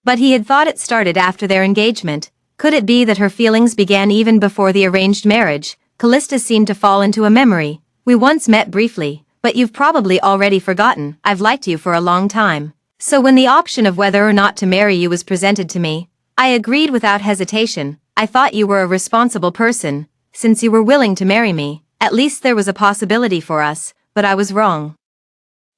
but he had thought it started after their engagement. Could it be that her feelings began even before the arranged marriage? Callista seemed to fall into a memory. We once met briefly, but you've probably already forgotten. I've liked you for a long time. So when the option of whether or not to marry you was presented to me, I agreed without hesitation. I thought you were a responsible person, since you were willing to marry me. At least there was a possibility for us, but I was wrong.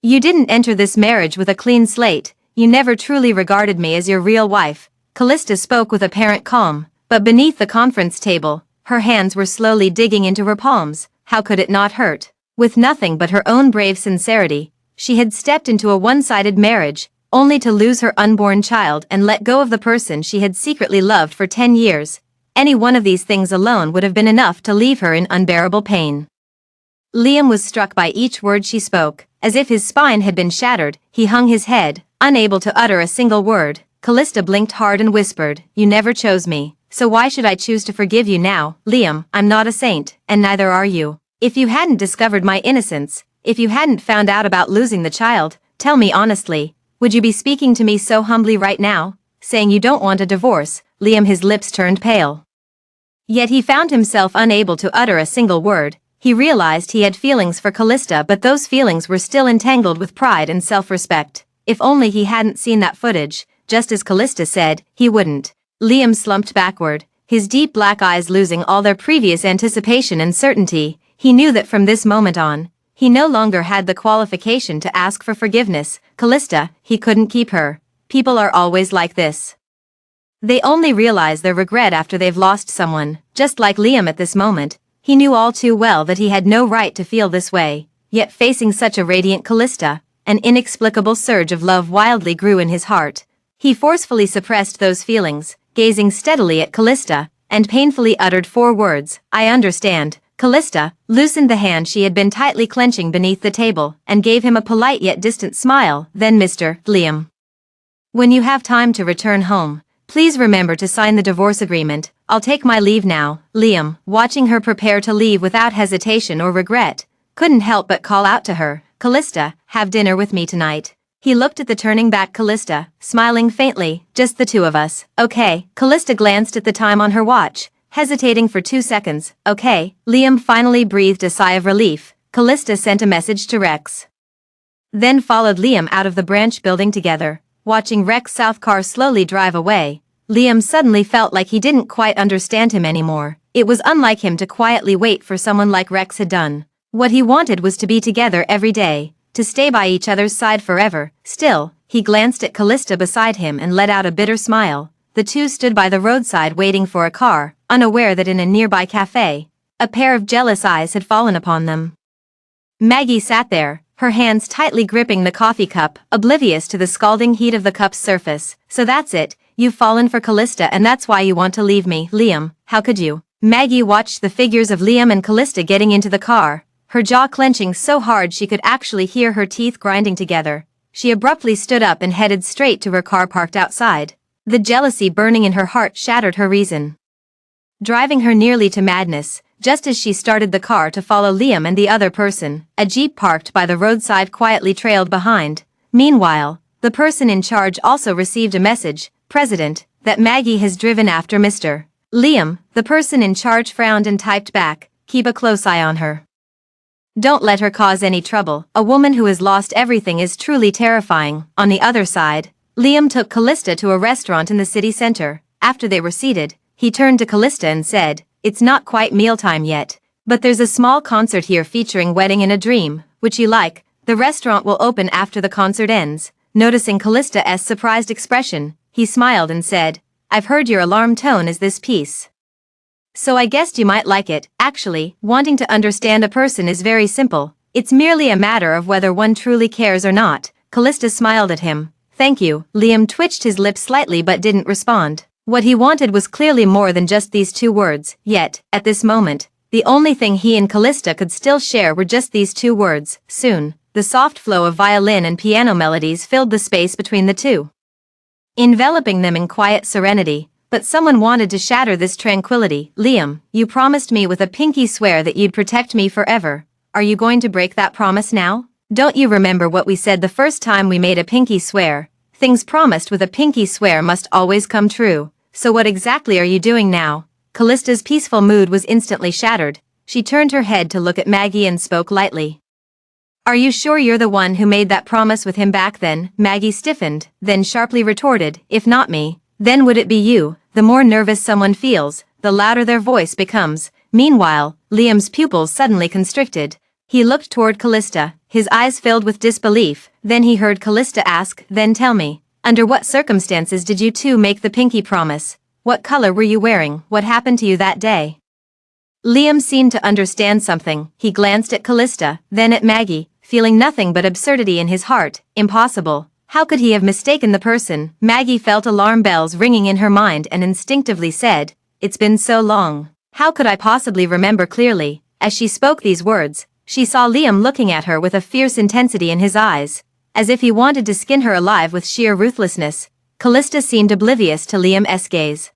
You didn't enter this marriage with a clean slate, you never truly regarded me as your real wife. Callista spoke with apparent calm, but beneath the conference table, her hands were slowly digging into her palms. How could it not hurt? With nothing but her own brave sincerity, she had stepped into a one-sided marriage, only to lose her unborn child and let go of the person she had secretly loved for 10 years. Any one of these things alone would have been enough to leave her in unbearable pain. Liam was struck by each word she spoke, as if his spine had been shattered. He hung his head, unable to utter a single word. Callista blinked hard and whispered, "You never chose me, so why should I choose to forgive you now?" "Liam, I'm not a saint, and neither are you. If you hadn't discovered my innocence, if you hadn't found out about losing the child, tell me honestly, would you be speaking to me so humbly right now, saying you don't want a divorce?" Liam, his lips turned pale. Yet he found himself unable to utter a single word. He realized he had feelings for Callista, but those feelings were still entangled with pride and self-respect. If only he hadn't seen that footage, just as Callista said, he wouldn't. Liam slumped backward, his deep black eyes losing all their previous anticipation and certainty. He knew that from this moment on, he no longer had the qualification to ask for forgiveness. Callista, he couldn't keep her. People are always like this. They only realize their regret after they've lost someone. Just like Liam at this moment, he knew all too well that he had no right to feel this way. Yet facing such a radiant Callista, an inexplicable surge of love wildly grew in his heart. He forcefully suppressed those feelings, gazing steadily at Callista, and painfully uttered 4 words, "I understand." Callista loosened the hand she had been tightly clenching beneath the table, and gave him a polite yet distant smile. "Then Mr. Liam, when you have time to return home, please remember to sign the divorce agreement. I'll take my leave now." Liam, watching her prepare to leave without hesitation or regret, couldn't help but call out to her, "Callista, have dinner with me tonight." He looked at the turning back Callista, smiling faintly, "Just the two of us, okay?" Callista glanced at the time on her watch, hesitating for 2 seconds. "Okay." Liam finally breathed a sigh of relief. Callista sent a message to Rex, then followed Liam out of the branch building together. Watching Rex's south car slowly drive away, Liam suddenly felt like he didn't quite understand him anymore. It was unlike him to quietly wait for someone like Rex had done. What he wanted was to be together every day, to stay by each other's side forever. Still, he glanced at Callista beside him and let out a bitter smile. The two stood by the roadside waiting for a car, unaware that in a nearby cafe, a pair of jealous eyes had fallen upon them. Maggie sat there, her hands tightly gripping the coffee cup, oblivious to the scalding heat of the cup's surface. "So that's it, you've fallen for Callista and that's why you want to leave me." "Liam, how could you?" Maggie watched the figures of Liam and Callista getting into the car, her jaw clenching so hard she could actually hear her teeth grinding together. She abruptly stood up and headed straight to her car parked outside. The jealousy burning in her heart shattered her reason, driving her nearly to madness. Just as she started the car to follow Liam and the other person, a jeep parked by the roadside quietly trailed behind. Meanwhile, the person in charge also received a message, "President, that Maggie has driven after Mr. Liam." The person in charge frowned and typed back, "Keep a close eye on her. Don't let her cause any trouble. A woman who has lost everything is truly terrifying." On the other side, Liam took Callista to a restaurant in the city center. After they were seated, he turned to Callista and said, "It's not quite mealtime yet, but there's a small concert here featuring Wedding in a Dream, which you like. The restaurant will open after the concert ends." Noticing Callista's surprised expression, he smiled and said, "I've heard your alarm tone is this piece, so I guessed you might like it." Actually, wanting to understand a person is very simple. It's merely a matter of whether one truly cares or not. Callista smiled at him. "Thank you." Liam twitched his lips slightly but didn't respond. What he wanted was clearly more than just these 2 words. Yet, at this moment, the only thing he and Callista could still share were just these 2 words. Soon, the soft flow of violin and piano melodies filled the space between the two, enveloping them in quiet serenity. But someone wanted to shatter this tranquility. "Liam, you promised me with a pinky swear that you'd protect me forever. Are you going to break that promise now? Don't you remember what we said the first time we made a pinky swear? Things promised with a pinky swear must always come true. So what exactly are you doing now?" Callista's peaceful mood was instantly shattered. She turned her head to look at Maggie and spoke lightly. "Are you sure you're the one who made that promise with him back then?" Maggie stiffened, then sharply retorted, "If not me, then would it be you?" The more nervous someone feels, the louder their voice becomes. Meanwhile, Liam's pupils suddenly constricted. He looked toward Callista, his eyes filled with disbelief, then he heard Callista ask, "Then tell me, under what circumstances did you two make the pinky promise? What color were you wearing? What happened to you that day?" Liam seemed to understand something. He glanced at Callista, then at Maggie, feeling nothing but absurdity in his heart. Impossible. How could he have mistaken the person? Maggie felt alarm bells ringing in her mind and instinctively said, "It's been so long. How could I possibly remember clearly?" As she spoke these words, she saw Liam looking at her with a fierce intensity in his eyes, as if he wanted to skin her alive with sheer ruthlessness. Callista seemed oblivious to Liam's gaze,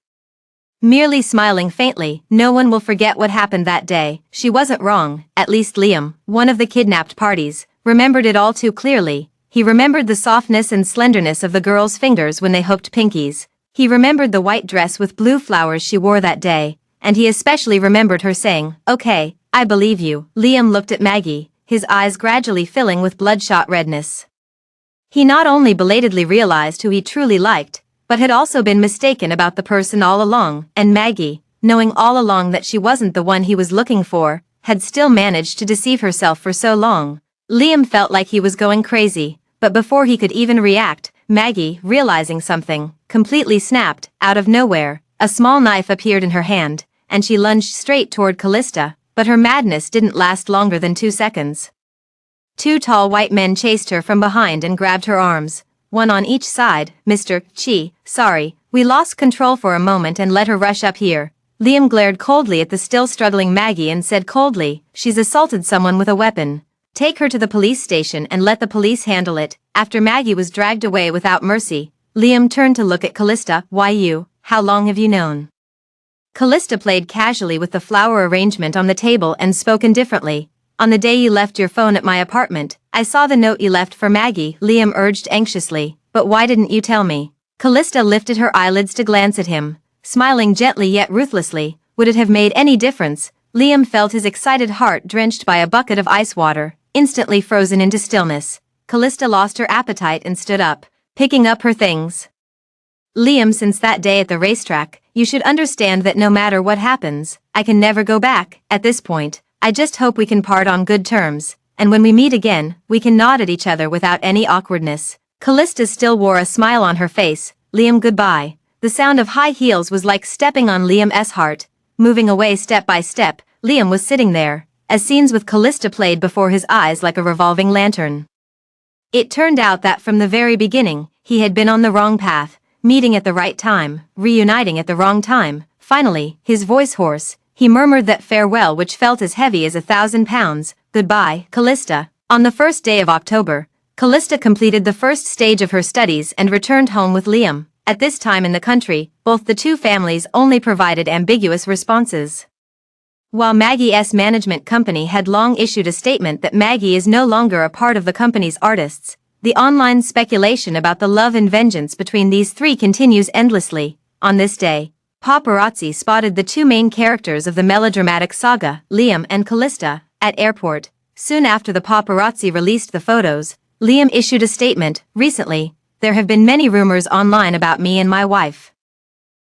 merely smiling faintly. "No one will forget what happened that day." She wasn't wrong. At least Liam, one of the kidnapped parties, remembered it all too clearly. He remembered the softness and slenderness of the girl's fingers when they hooked pinkies. He remembered the white dress with blue flowers she wore that day, and he especially remembered her saying, "Okay, I believe you." Liam looked at Maggie, his eyes gradually filling with bloodshot redness. He not only belatedly realized who he truly liked, but had also been mistaken about the person all along, and Maggie, knowing all along that she wasn't the one he was looking for, had still managed to deceive herself for so long. Liam felt like he was going crazy, but before he could even react, Maggie, realizing something, completely snapped. Out of nowhere, a small knife appeared in her hand, and she lunged straight toward Callista, but her madness didn't last longer than 2 seconds. 2 tall white men chased her from behind and grabbed her arms, one on each side. "Mr. Chi, sorry, we lost control for a moment and let her rush up here." Liam glared coldly at the still struggling Maggie and said coldly, "She's assaulted someone with a weapon. Take her to the police station and let the police handle it." After Maggie was dragged away without mercy, Liam turned to look at Callista. "Why you? How long have you known?" Callista played casually with the flower arrangement on the table and spoke indifferently. "On the day you left your phone at my apartment, I saw the note you left for Maggie," Liam urged anxiously. "But why didn't you tell me?" Callista lifted her eyelids to glance at him, smiling gently yet ruthlessly. Would it have made any difference? Liam felt his excited heart drenched by a bucket of ice water, instantly frozen into stillness. Callista lost her appetite and stood up, picking up her things. "Liam, since that day at the racetrack, you should understand that no matter what happens, I can never go back. At this point, I just hope we can part on good terms, and when we meet again, we can nod at each other without any awkwardness." Callista still wore a smile on her face. "Liam, goodbye." The sound of high heels was like stepping on Liam's heart. Moving away step by step, Liam was sitting there, as scenes with Callista played before his eyes like a revolving lantern. It turned out that from the very beginning, he had been on the wrong path, meeting at the right time, reuniting at the wrong time. Finally, his voice hoarse, he murmured that farewell which felt as heavy as 1,000 pounds. "Goodbye, Callista." On the first day of October, Callista completed the first stage of her studies and returned home with Liam. At this time in the country, both the two families only provided ambiguous responses. While Maggie's management company had long issued a statement that Maggie is no longer a part of the company's artists, the online speculation about the love and vengeance between these three continues endlessly. On this day, paparazzi spotted the two main characters of the melodramatic saga, Liam and Callista, at airport. Soon after the paparazzi released the photos, Liam issued a statement. "Recently, there have been many rumors online about me and my wife.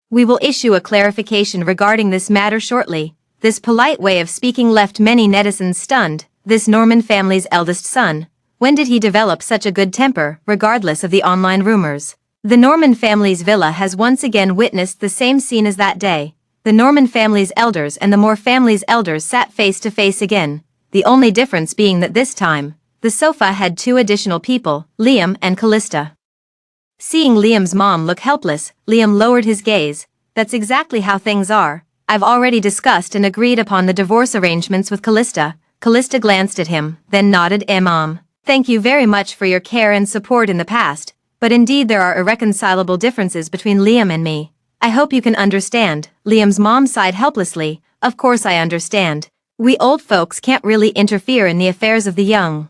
We will issue a clarification regarding this matter shortly." This polite way of speaking left many netizens stunned. This Norman family's eldest son, when did he develop such a good temper, regardless of the online rumors? The Norman family's villa has once again witnessed the same scene as that day. The Norman family's elders and the Moore family's elders sat face to face again, the only difference being that this time, the sofa had 2 additional people, Liam and Callista. Seeing Liam's mom look helpless, Liam lowered his gaze. "That's exactly how things are. I've already discussed and agreed upon the divorce arrangements with Callista." Callista glanced at him, then nodded. Mom, thank you very much for your care and support in the past, but indeed there are irreconcilable differences between Liam and me. I hope you can understand." Liam's mom sighed helplessly. "Of course I understand. We old folks can't really interfere in the affairs of the young.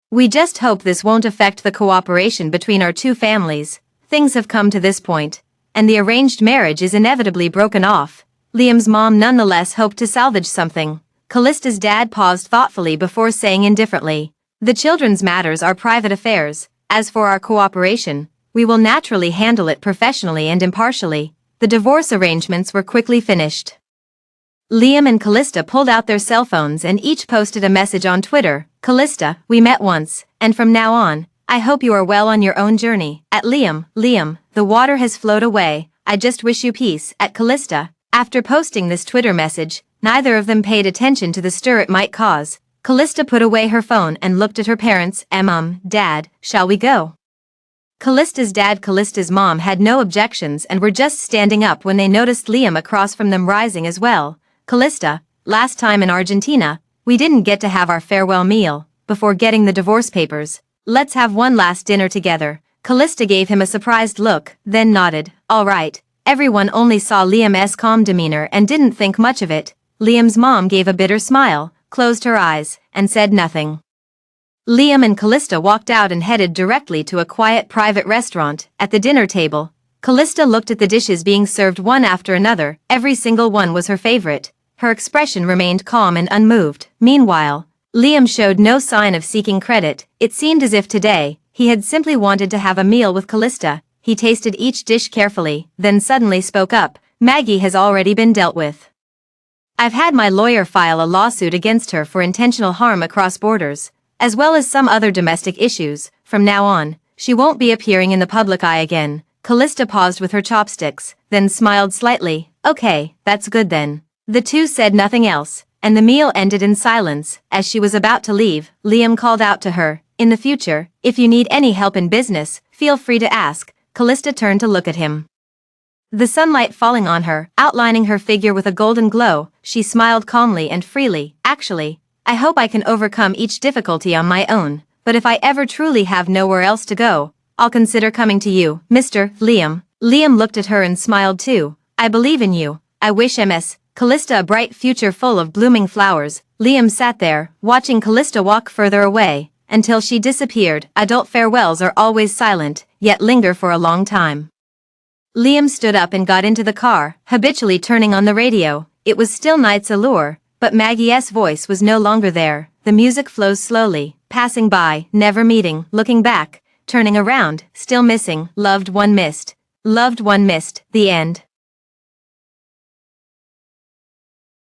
We just hope this won't affect the cooperation between our two families. Things have come to this point, and the arranged marriage is inevitably broken off." Liam's mom nonetheless hoped to salvage something. Callista's dad paused thoughtfully before saying indifferently, "The children's matters are private affairs. As for our cooperation, we will naturally handle it professionally and impartially." The divorce arrangements were quickly finished. Liam and Callista pulled out their cell phones and each posted a message on Twitter. Callista, we met once, and from now on, I hope you are well on your own journey. At Liam, the water has flowed away, I just wish you peace. At Callista, after posting this Twitter message, neither of them paid attention to the stir it might cause. Callista put away her phone and looked at her parents. Dad, shall we go? Callista's dad, Callista's mom had no objections and were just standing up when they noticed Liam across from them rising as well. Callista, last time in Argentina, we didn't get to have our farewell meal, before getting the divorce papers. Let's have one last dinner together. Callista gave him a surprised look, then nodded. All right. Everyone only saw Liam's calm demeanor and didn't think much of it. Liam's mom gave a bitter smile, closed her eyes, and said nothing. Liam and Callista walked out and headed directly to a quiet private restaurant. At the dinner table, Callista looked at the dishes being served one after another. Every single one was her favorite. Her expression remained calm and unmoved. Meanwhile, Liam showed no sign of seeking credit. It seemed as if today, he had simply wanted to have a meal with Callista. He tasted each dish carefully, then suddenly spoke up. Maggie has already been dealt with. I've had my lawyer file a lawsuit against her for intentional harm across borders, as well as some other domestic issues. From now on, she won't be appearing in the public eye again. Callista paused with her chopsticks, then smiled slightly. Okay, that's good then. The two said nothing else, and the meal ended in silence. As she was about to leave, Liam called out to her, in the future, if you need any help in business, feel free to ask. Callista turned to look at him. The sunlight falling on her, outlining her figure with a golden glow, she smiled calmly and freely. Actually, I hope I can overcome each difficulty on my own, but if I ever truly have nowhere else to go, I'll consider coming to you, Mr. Liam. Liam looked at her and smiled too. I believe in you. I wish Ms. Callista a bright future full of blooming flowers. Liam sat there, watching Callista walk further away, until she disappeared. Adult farewells are always silent, yet linger for a long time. Liam stood up and got into the car, habitually turning on the radio. It was still Night's Allure, but Maggie's voice was no longer there. The music flows slowly, passing by, never meeting, looking back, turning around, still missing, loved one missed. The end.